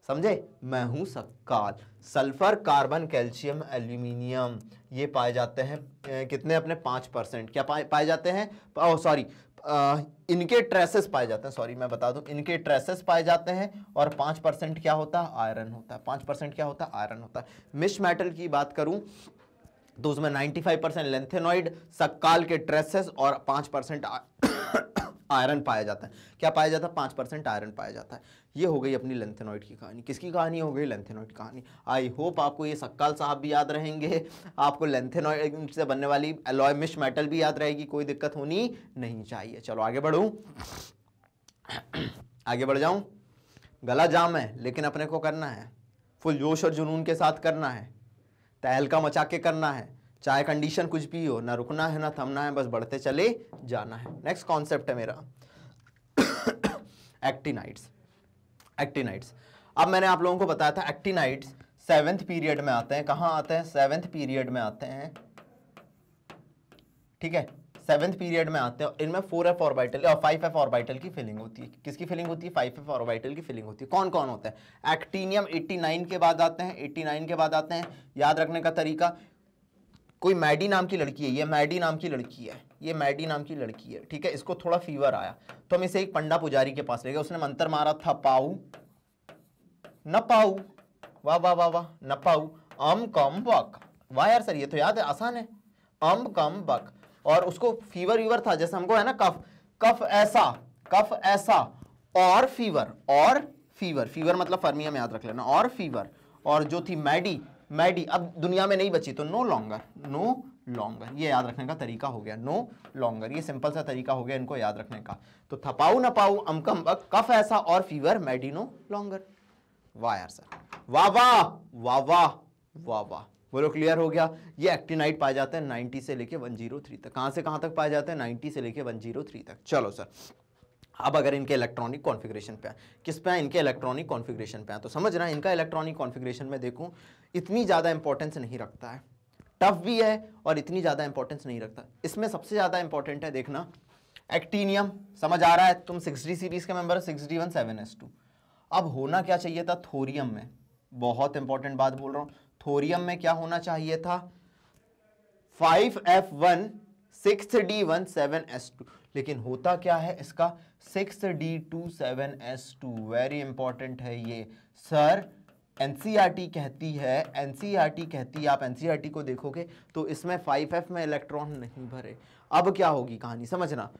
समझे? मैं हूं सक्काल। सल्फर, कार्बन, कैल्शियम, एल्यूमिनियम ये पाए जाते हैं कितने? अपने 5%। क्या पाए जाते हैं? सॉरी, इनके ट्रेसेस पाए जाते हैं, सॉरी मैं बता दूं, इनके ट्रेसेस पाए जाते हैं और 5% क्या होता है, आयरन होता है। 5% क्या होता है, आयरन होता है। मिश मेटल की बात करूं तो उसमें 95% लेंथेनॉइड, सक्काल के ट्रेसेस और 5% आयरन पाया जाता है। क्या पाया जाता है, 5% आयरन पाया जाता है। ये हो गई अपनी लेंथेनॉइड की कहानी। किसकी कहानी हो गई, लेंथेनॉइड कहानी। आई होप आपको ये सक्काल साहब भी याद रहेंगे, आपको लेंथेनॉइड से बनने वाली एलॉय मिश मेटल भी याद रहेगी, कोई दिक्कत होनी नहीं चाहिए। चलो आगे बढ़ूं, आगे बढ़ जाऊं। गला जाम है लेकिन अपने को करना है, फुल जोश और जुनून के साथ करना है, तहलका मचा के करना है, चाहे कंडीशन कुछ भी हो, ना रुकना है ना थमना है, बस बढ़ते चले जाना है। नेक्स्ट कॉन्सेप्ट है मेरा एक्टिनाइड्स। एक्टिनाइड्स, अब मैंने आप लोगों को बताया था एक्टिनाइड्स 7th पीरियड में आते हैं। कहां आते हैं, 7th पीरियड में आते हैं, ठीक है, 7th पीरियड में आते हैं। इनमें 4f ऑर्बिटल और 5f ऑर्बिटल की फिलिंग होती है। किसकी फिलिंग होती है, 5f ऑर्बिटल की फिलिंग होती है। कौन कौन होता है, एक्टिनियम 89 के बाद आते हैं, 89 के बाद आते हैं। याद रखने का तरीका, कोई मैडी नाम की लड़की है, ये मैडी नाम की लड़की है, ये मैडी नाम की लड़की है, ठीक है। इसको थोड़ा फीवर आया तो हम इसे एक पंडा पुजारी के पास ले गए, उसने मंत्र मारा था पाऊ न पाऊ, वाह वाह वाह वाह, न पाऊ अम कम बक। वाह यार सर, ये तो याद है, आसान है, अम कम बक। और उसको फीवर वीवर था, जैसे हमको है ना कफ, कफ ऐसा, कफ ऐसा, और फीवर, और फीवर, फीवर मतलब फर्मिया में याद रख लेना, और फीवर। और जो थी मैडी, मैडी अब दुनिया में नहीं बची तो नो लॉन्गर, नो लॉन्गर। ये याद रखने का तरीका हो गया, नो लॉन्गर। ये सिंपल सा तरीका हो गया इनको याद रखने का। तो थपाऊ न पाऊ, अमकम बक, कफ ऐसा और फीवर, मैडी नो लॉन्गर। वाह यार सर, वाह वाह वाह वाह वाह वाह, बोलो क्लियर हो गया। ये एक्टिनाइड पाए जाते हैं 90 से लेके 103 तक। कहां से कहां तक पाए जाते हैं, 90 से लेके 103 तक। चलो सर, अब अगर इनके इलेक्ट्रॉनिक कॉन्फ़िगरेशन पे है, किस पे है, इनके इलेक्ट्रॉनिक कॉन्फ़िगरेशन पे है, तो समझ रहा है इनका इलेक्ट्रॉनिक कॉन्फ़िगरेशन में देखूं इतनी ज़्यादा इंपॉर्टेंस नहीं रखता है, टफ भी है और इतनी ज़्यादा इंपॉर्टेंस नहीं रखता। इसमें सबसे ज़्यादा इंपॉर्टेंट है, देखना एक्टिनियम, समझ आ रहा है, तुम 6D सीरीज के मेंबर 6D17S2। अब होना क्या चाहिए था थोरियम में, बहुत इंपॉर्टेंट बात बोल रहा हूं, थोरियम में क्या होना चाहिए था 5F1 6D17S2, लेकिन होता क्या है इसका 6D27S2। वेरी इंपॉर्टेंट है ये सर, एनसीईआरटी कहती है, एनसीईआरटी कहती है, आप एनसीईआरटी को देखोगे तो इसमें 5F में इलेक्ट्रॉन नहीं भरे। अब क्या होगी कहानी समझना,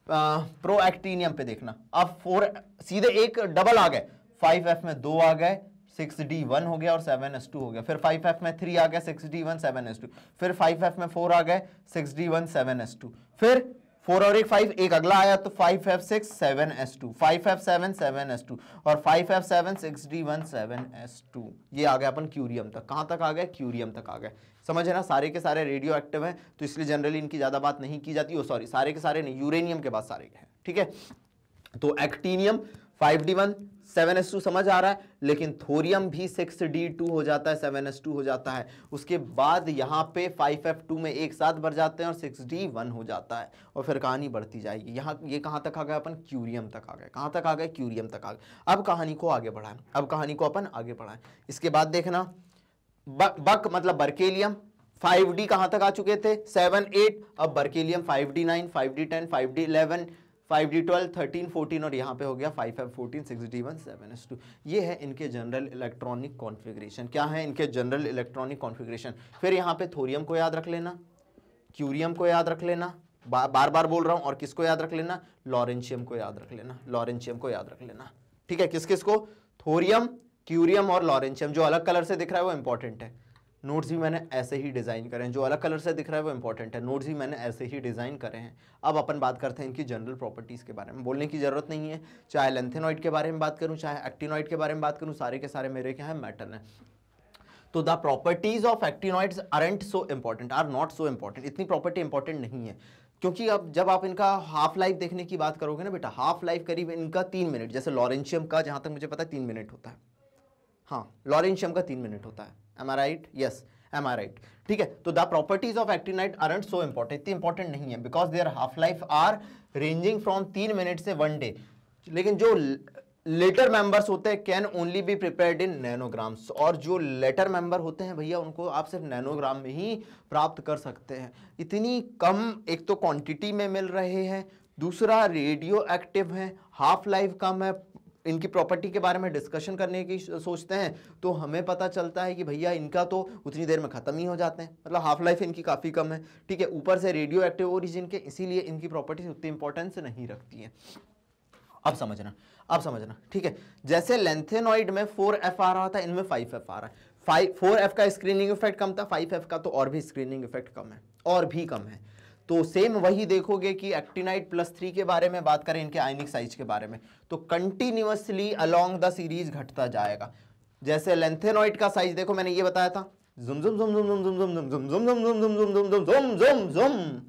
प्रो एक्टिनियम पे देखना, अब 4 सीधे एक डबल आ गए, 5F में 2 आ गए, 6D1 हो गया और 7S2 हो गया, फिर 5F में 3 आ गया, 6D1 7S2, फिर 5F में 4 आ गए, 6D1 7S2, फिर 4 और 5, एक अगला आया तो 5F6 7S2, 5F7 7S2 और 5F7 6D1 7S2। ये आ गया अपन क्यूरियम तक। कहां तक आ गए, क्यूरियम तक आ गए। समझ है ना, सारे के सारे रेडियो एक्टिव हैं तो इसलिए जनरली इनकी ज्यादा बात नहीं की जाती। सॉरी, सारे के सारे नहीं, यूरेनियम के बाद सारे हैं, ठीक है। तो एक्टिनियम 5D1 7S2 समझ आ रहा है, लेकिन थोरियम भी 6D2 हो जाता है, 7S2 हो जाता है। उसके बाद यहाँ पे 5F2 में एक साथ भर जाते हैं और 6D1 हो जाता है और फिर कहानी बढ़ती जाएगी। यहाँ ये कहाँ तक आ गए अपन, क्यूरियम तक आ गए। कहाँ तक आ गए, क्यूरियम तक आ गए। अब कहानी को आगे बढ़ाएं, अब कहानी को अपन आगे बढ़ाएं। इसके बाद देखना बक मतलब बर्केलियम 5D कहाँ तक आ चुके थे 7 8, अब berkelium 5D9 5D10 5D11 5D12 13 14 और यहाँ पे हो गया 5F14 6D1 7S2। ये है इनके जनरल इलेक्ट्रॉनिक कॉन्फ़िगरेशन। क्या है इनके जनरल इलेक्ट्रॉनिक कॉन्फ़िगरेशन। फिर यहाँ पे थोरियम को याद रख लेना, क्यूरियम को याद रख लेना, बार बार बोल रहा हूँ, और किसको याद रख लेना, लॉरेंशियम को याद रख लेना, लॉरेंशियम को याद रख लेना, ठीक है। किस किस को, थोरियम, क्यूरियम और लॉरेंशियम। जो अलग कलर से दिख रहा है वो इंपॉर्टेंट है, नोट्स भी मैंने ऐसे ही डिज़ाइन करे हैं। जो अलग कलर से दिख रहा है वो इंपॉर्टेंट है, नोट्स भी मैंने ऐसे ही डिज़ाइन करे हैं। अब अपन बात करते हैं इनकी जनरल प्रॉपर्टीज़ के बारे में। बोलने की ज़रूरत नहीं है, चाहे लेंथेनॉइड के बारे में बात करूँ चाहे एक्टिनॉइड के बारे में बात करूँ, सारे के सारे मेरे क्या है, मेटल हैं। तो the properties of actinoids aren't so important, are not so important. इतनी प्रॉपर्टी इंपॉर्टेंट नहीं है, क्योंकि अब जब आप इनका हाफ लाइफ देखने की बात करोगे ना बेटा, हाफ लाइफ करीब इनका 3 मिनट, जैसे लॉरेंशियम का जहाँ तक मुझे पता है 3 मिनट होता है। हाँ, लॉरेंशियम का 3 मिनट होता है। Am I right? Yes, am I right? ठीक है। तो the properties of actinide aren't so important, इतनी इंपॉर्टेंट नहीं है, because their half life are ranging from 3 minute से 1 डे। लेकिन जो लेटर मेंबर्स होते हैं can only be prepared in nanograms, और जो लेटर मेंबर होते हैं भैया उनको आप सिर्फ नैनोग्राम में ही प्राप्त कर सकते हैं। इतनी कम एक तो क्वांटिटी में मिल रहे हैं, दूसरा रेडियो एक्टिव है, हाफ लाइफ कम है। इनकी प्रॉपर्टी के बारे में डिस्कशन करने की सोचते हैं तो हमें पता चलता है कि भैया इनका तो उतनी देर में खत्म ही हो जाते हैं, मतलब हाफ लाइफ इनकी काफ़ी कम है, ठीक है। ऊपर से रेडियो एक्टिव ओरिजिन के, इसीलिए इनकी प्रॉपर्टीज उतनी इंपॉर्टेंस नहीं रखती हैं। अब समझना, ठीक है। जैसे लेंथेनॉइड में 4F आ रहा था, इनमें 5F आ रहा है। 4F का स्क्रीनिंग इफेक्ट कम था, 5F का तो और भी स्क्रीनिंग इफेक्ट कम है, और भी कम है। तो सेम वही देखोगे कि एक्टिनाइड +3 के बारे में बात करें, इनके आयनिक साइज के बारे में, तो कंटिन्यूअसली अलोंग द सीरीज घटता जाएगा। जैसे लेंथेनॉइड का साइज देखो, मैंने ये बताया था, जुम जुम जुम जुम जुम जुम जुम जुम जुम जुम जुम जुम जुम जुम जुम जुम जुम जुम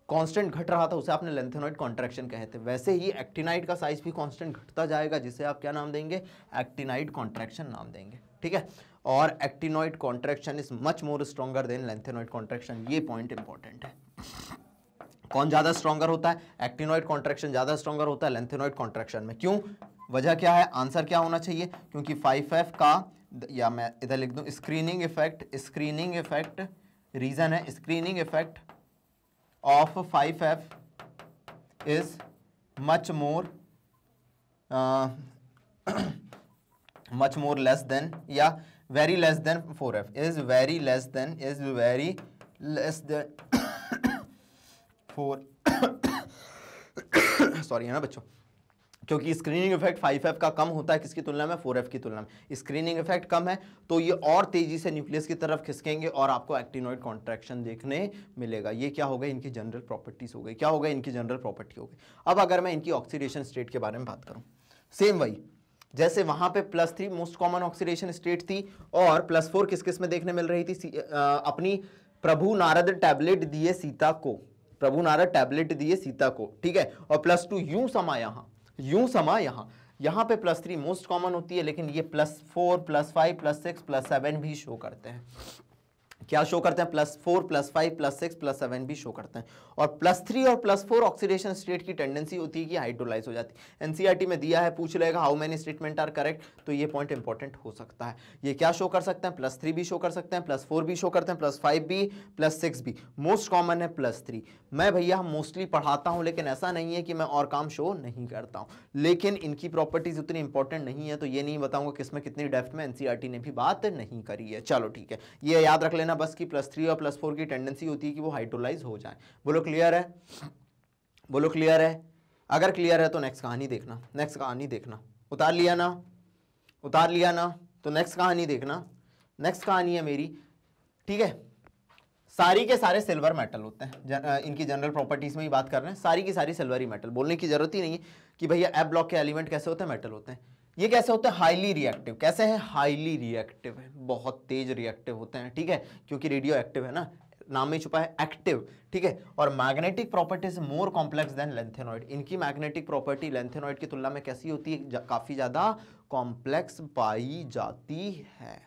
कांस्टेंट घट रहा था, उसे आपने लेंथेनॉइड कॉन्ट्रैक्शन कहे थे। वैसे ही एक्टिनाइड का साइज भी कांस्टेंट घटता जाएगा, जिसे आप क्या नाम देंगे, एक्टिनाइड कॉन्ट्रैक्शन नाम देंगे, ठीक है। और actinoid contraction is much more stronger than lanthanoid contraction, ये पॉइंट इंपॉर्टेंट है। कौन ज्यादा स्ट्रॉन्गर होता है, एक्टिनॉइड कॉन्ट्रैक्शन ज्यादा स्ट्रॉन्गर होता है लेंथेनॉइड कॉन्ट्रैक्शन में। क्यों, वजह क्या है, आंसर क्या होना चाहिए, क्योंकि 5F का, या मैं इधर लिख दूं स्क्रीनिंग इफेक्ट रीजन है, screening effect of 5F is much more less than, या very less than 4F, is very less than 4 sorry है ना बच्चों, क्योंकि स्क्रीनिंग इफेक्ट 5F का कम होता है किसकी तुलना में, 4F की तुलना में। स्क्रीनिंग इफेक्ट कम है तो ये और तेजी से न्यूक्लियस की तरफ खिसकेंगे और आपको एक्टिनॉइड कॉन्ट्रैक्शन देखने मिलेगा। ये क्या हो गई, इनकी जनरल प्रॉपर्टीज हो गई। क्या हो गई, इनकी जनरल प्रॉपर्टी हो गई। अब अगर मैं इनकी ऑक्सीडेशन स्टेट के बारे में बात करूं, सेम वही, जैसे वहां पे +3 मोस्ट कॉमन ऑक्सीडेशन स्टेट थी, और +4 किस किस में देखने मिल रही थी, अपनी प्रभु नारद टैबलेट दिए सीता को, ठीक है। और +2 यूं समा यहां पे +3 मोस्ट कॉमन होती है, लेकिन ये +4 +5 +6 +7 भी शो करते हैं। क्या शो करते हैं, +4 +5 +6 +7 भी शो करते हैं। और +3 और +4 ऑक्सीडेशन स्टेट की टेंडेंसी होती है कि हाइड्रोलाइज हो जाती है। एनसीईआरटी में दिया है, पूछ लेगा how many statement are correct, तो ये पॉइंट इंपॉर्टेंट हो सकता है। ये क्या शो कर सकते हैं, +3 भी शो कर सकते हैं, +4 भी शो करते हैं, +5 भी, +6 भी। मोस्ट कॉमन है +3। मैं भैया मोस्टली पढ़ाता हूं, लेकिन ऐसा नहीं है कि मैं और काम शो नहीं करता हूं, लेकिन इनकी प्रॉपर्टीज उतनी इंपॉर्टेंट नहीं है, तो ये नहीं बताऊंगा किसमें कितनी डेप्थ में एनसीईआरटी ने भी बात नहीं करी है। चलो ठीक है, ये याद रख लेना बस कि +3 और +4 की टेंडेंसी होती है कि वो हाइड्रोलाइज हो जाए। बोलो क्लियर है, अगर क्लियर है तो नेक्स्ट कहानी देखना। उतार लिया ना, तो नेक्स्ट कहानी देखना। नेक्स्ट कहानी है मेरी, ठीक है। सारी के सारे सिल्वर मेटल होते हैं, इनकी जनरल प्रॉपर्टीज में ही बात कर रहे हैं, सारी की सारी सिल्वर ही मेटल, बोलने की जरूरत ही नहीं है कि भैया एफ ब्लॉक के एलिमेंट कैसे होते हैं, मेटल होते हैं। ये कैसे होते हैं, हाईली रिएक्टिव। कैसे है, हाईली रिएक्टिव है, बहुत तेज रिएक्टिव होते हैं, ठीक है, क्योंकि रेडियो एक्टिव है ना, नाम में छुपा है एक्टिव, ठीक है। और magnetic properties more complex than lanthanoid. इनकी मैग्नेटिक प्रॉपर्टी लेंथेनॉइड की तुलना में कैसी होती है, काफी ज्यादा कॉम्प्लेक्स पाई जाती है।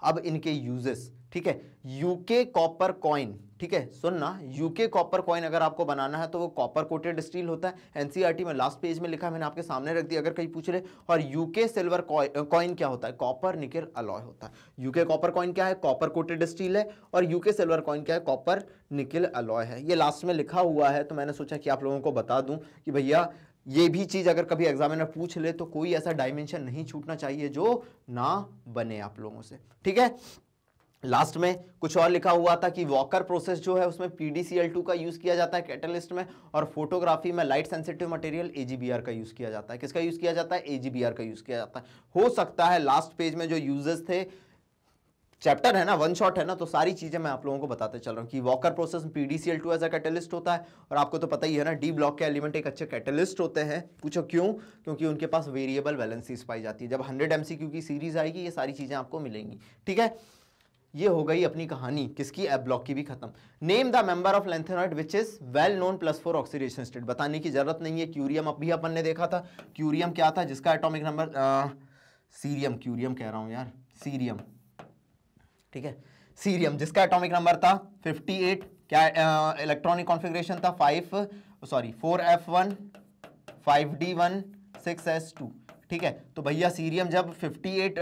अब इनके यूजेस, ठीक है। यूके कॉपर कॉइन, ठीक है, सुनना, यूके कॉपर कॉइन अगर आपको बनाना है तो वो कॉपर कोटेड स्टील होता है। एनसीईआरटी में लास्ट पेज में लिखा है, मैंने आपके सामने रख दिया अगर कहीं पूछ रहे। और यूके सिल्वर कॉइन क्या होता है, कॉपर निकेल अलॉय होता है। यूके कॉपर कॉइन क्या है, कॉपर कोटेड स्टील है, और यूके सिल्वर कॉइन क्या है, कॉपर निकेल अलॉय है। ये लास्ट में लिखा हुआ है, तो मैंने सोचा कि आप लोगों को बता दूं कि भैया ये भी चीज अगर कभी एग्जामिनर पूछ ले तो कोई ऐसा डायमेंशन नहीं छूटना चाहिए जो ना बने आप लोगों से, ठीक है। लास्ट में कुछ और लिखा हुआ था कि वॉकर प्रोसेस जो है उसमें PDCl2 का यूज किया जाता है कैटलिस्ट में, और फोटोग्राफी में लाइट सेंसिटिव मटेरियल AGBR का यूज किया जाता है। किसका यूज किया जाता है, AGBR का यूज किया जाता है। हो सकता है लास्ट पेज में जो यूजेस थे, चैप्टर है ना, वन शॉट है ना, तो सारी चीजें मैं आप लोगों को बताते चल रहा हूँ कि वॉकर प्रोसेस में PDCl2 एज अ कैटलिस्ट होता है। और आपको तो पता ही है ना, डी ब्लॉक के एलिमेंट एक अच्छे कैटलिस्ट होते हैं। पूछो क्यों, क्योंकि उनके पास वेरिएबल वैलेंसीज पाई जाती है। जब 100 MCQ की सीरीज आएगी ये सारी चीजें आपको मिलेंगी, ठीक है। ये हो गई अपनी कहानी किसकी, एफ ब्लॉक की भी खत्म। Name the member of lanthanoid which is well known +4 oxidation state, बताने की जरूरत नहीं है। क्यूरियम अभी अपन ने देखा था, क्यूरियम क्या था, जिसका एटॉमिक नंबर क्यूरियम कह रहा हूं यार, सीरियम, ठीक है, सीरियम जिसका एटॉमिक नंबर था 58, क्या इलेक्ट्रॉनिक कॉन्फ़िगरेशन था 4F1 5D1 6S2, ठीक है। तो भैया सीरियम जब 58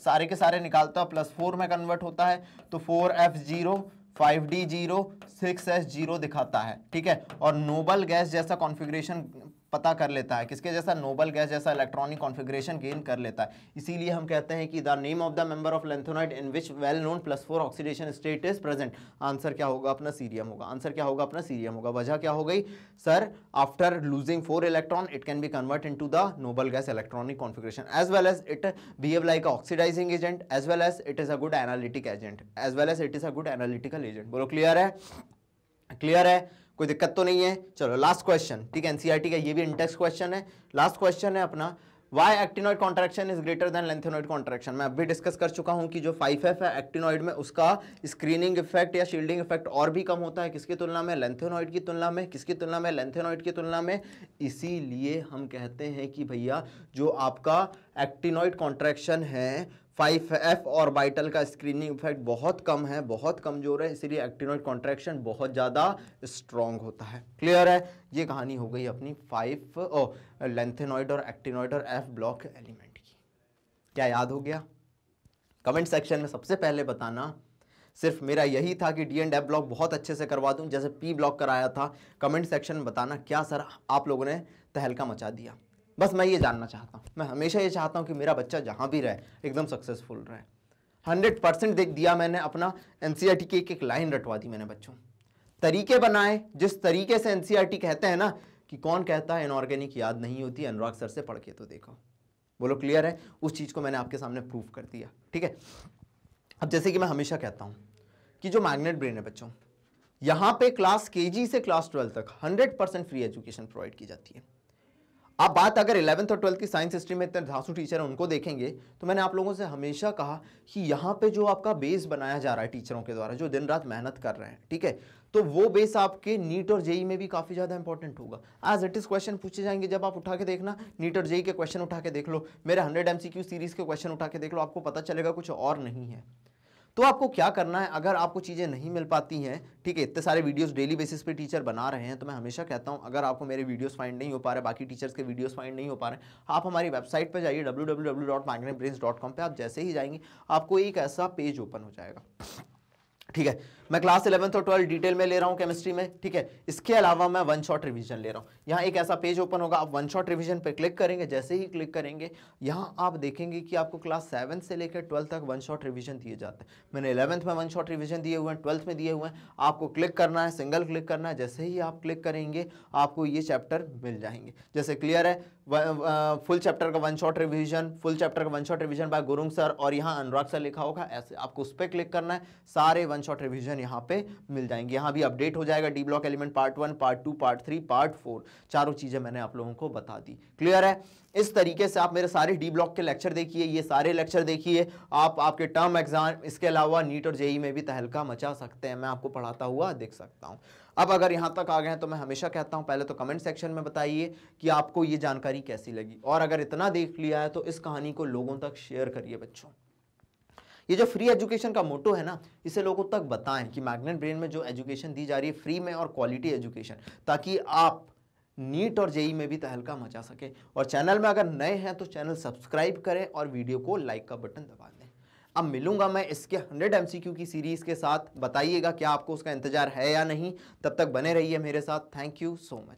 सारे के सारे निकालता है +4 में कन्वर्ट होता है, तो 4F0 5D0 6S0 दिखाता है, ठीक है, और नोबल गैस जैसा कॉन्फ़िगरेशन पता कर लेता है, किसके जैसा, नोबल गैस जैसा इलेक्ट्रॉनिक कॉन्फ़िगरेशन गेन कर लेता है। इसीलिए हम कहते हैं कि the name of the member of lanthanoid in which well known +4 oxidation state is present. Answer क्या होगा अपना, सीरियम होगा। आंसर क्या होगा अपना, सीरियम होगा। वजह क्या हो गई sir, after losing 4 electron it can be convert into the noble gas electronic configuration as well as it behave like oxidising agent as well as it is a good analytic agent as well as it is a good analytical agent. बोलो clear है, clear है, कोई दिक्कत तो नहीं है। चलो last question, ठीक है, एनसीईआरटी का ये भी इंटेक्स क्वेश्चन है। लास्ट क्वेश्चन है अपना, why actinoid contraction is greater than lanthanoid contraction. मैं अभी डिस्कस कर चुका हूं कि जो 5F है एक्टिनॉइड में, उसका स्क्रीनिंग इफेक्ट या शील्डिंग इफेक्ट और भी कम होता है, किसकी तुलना में, लेंथेनॉइड की तुलना में। किसकी तुलना में, लेंथेनॉइड की तुलना में। इसीलिए हम कहते हैं कि भैया जो आपका एक्टिनॉइड कॉन्ट्रैक्शन है 5F ऑर्बिटल का स्क्रीनिंग इफेक्ट बहुत कम है, बहुत कमजोर है, इसीलिए एक्टिनॉइड कॉन्ट्रैक्शन बहुत ज़्यादा स्ट्रॉन्ग होता है। क्लियर है, ये कहानी हो गई अपनी लेंथेनॉइड और एक्टिनॉइड और F ब्लॉक एलिमेंट की। क्या याद हो गया? कमेंट सेक्शन में सबसे पहले बताना। सिर्फ मेरा यही था कि D एंड F ब्लॉक बहुत अच्छे से करवा दूं, जैसे P ब्लॉक कराया था। कमेंट सेक्शन में बताना क्या सर आप लोगों ने तहलका मचा दिया। बस मैं ये जानना चाहता हूँ, मैं हमेशा ये चाहता हूँ कि मेरा बच्चा जहाँ भी रहे एकदम सक्सेसफुल रहे। 100% देख दिया मैंने अपना। एनसीईआरटी की एक एक लाइन रटवा दी मैंने बच्चों, तरीके बनाए जिस तरीके से एनसीईआरटी कहते हैं ना कि कौन कहता है इनऑर्गेनिक याद नहीं होती, अनुराग सर से पढ़ के तो देखो। बोलो क्लियर है, उस चीज़ को मैंने आपके सामने प्रूव कर दिया, ठीक है। अब जैसे कि मैं हमेशा कहता हूँ कि जो मैग्नेट ब्रेन है बच्चों, यहाँ पे क्लास KG से क्लास 12 तक 100% फ्री एजुकेशन प्रोवाइड की जाती है। आप बात अगर 11th और 12th की साइंस हिस्ट्री में इतने धांसू टीचर हैं उनको देखेंगे तो मैंने आप लोगों से हमेशा कहा कि यहाँ पे जो आपका बेस बनाया जा रहा है टीचरों के द्वारा, जो दिन रात मेहनत कर रहे हैं, ठीक है, तो वो बेस आपके नीट और जेई में भी काफ़ी ज़्यादा इंपॉर्टेंट होगा। एज इट इज़ क्वेश्चन पूछे जाएंगे, जब आप उठा के देखना, नीट और जेई के क्वेश्चन उठा के देख लो, मेरे 100 MCQ सीरीज़ के क्वेश्चन उठा के देख लो, आपको पता चलेगा कुछ और नहीं है। तो आपको क्या करना है, अगर आपको चीज़ें नहीं मिल पाती हैं, ठीक है, इतने सारे वीडियोस डेली बेसिस पे टीचर बना रहे हैं, तो मैं हमेशा कहता हूं अगर आपको मेरे वीडियोस फाइंड नहीं हो पा रहे, बाकी टीचर्स के वीडियोस फाइंड नहीं हो पा रहे, आप हमारी वेबसाइट पे जाइए www.magnetbrains.com पे। आप जैसे ही जाएंगे आपको एक ऐसा पेज ओपन हो जाएगा, ठीक है। मैं क्लास 11th और 12 डिटेल में ले रहा हूं केमिस्ट्री में, ठीक है। इसके अलावा मैं वन शॉट रिवीजन ले रहा हूं। यहाँ एक ऐसा पेज ओपन होगा, आप वन शॉट रिवीजन पे क्लिक करेंगे, जैसे ही क्लिक करेंगे यहाँ आप देखेंगे कि आपको क्लास 7 से लेकर 12 तक वन शॉट रिवीजन दिए जाते हैं। मैंने 11th में वन शॉट रिवीजन दिए हुए हैं, 12th में दिए हुए हैं। आपको क्लिक करना है, सिंगल क्लिक करना है, जैसे ही आप क्लिक करेंगे आपको ये चैप्टर मिल जाएंगे। जैसे क्लियर है, फुल चैप्टर का one shot revision, full chapter का one shot revision by Gurung sir, और यहाँ अनुराग सर लिखा होगा, ऐसे आपको उस पर क्लिक करना है, सारे वन शॉट रिवीजन यहाँ पे मिल जाएंगे। यहाँ भी अपडेट हो जाएगा, D block element part 1, part 2, part 3, part 4, चारों चीजें मैंने आप लोगों को बता दी। क्लियर है? इस तरीके से आप मेरे सारे डी ब्लॉक के लेक्चर देखिए, ये सारे लेक्चर देखिए, आप आपके टर्म एग्जाम, इसके अलावा नीट और जेई में भी तहलका मचा सकते हैं, मैं आपको पढ़ाता हुआ देख सकता हूं। अब अगर यहां तक आ गए हैं तो मैं हमेशा कहता हूं पहले तो कमेंट सेक्शन में बताइए कि आपको ये जानकारी कैसी लगी, और अगर इतना देख लिया है तो इस कहानी को लोगों तक शेयर करिए बच्चों। ये जो फ्री एजुकेशन का मोटो है ना, इसे लोगों तक बताएं कि मैग्नेट ब्रेन में जो एजुकेशन दी जा रही है फ्री में और क्वालिटी एजुकेशन, ताकि आप नीट और जेई में भी तहलका मचा सके। और चैनल में अगर नए हैं तो चैनल सब्सक्राइब करें और वीडियो को लाइक का बटन दबा दें। अब मिलूंगा मैं इसके 100 MCQ की सीरीज के साथ, बताइएगा क्या आपको उसका इंतजार है या नहीं। तब तक बने रहिए मेरे साथ। Thank you so much.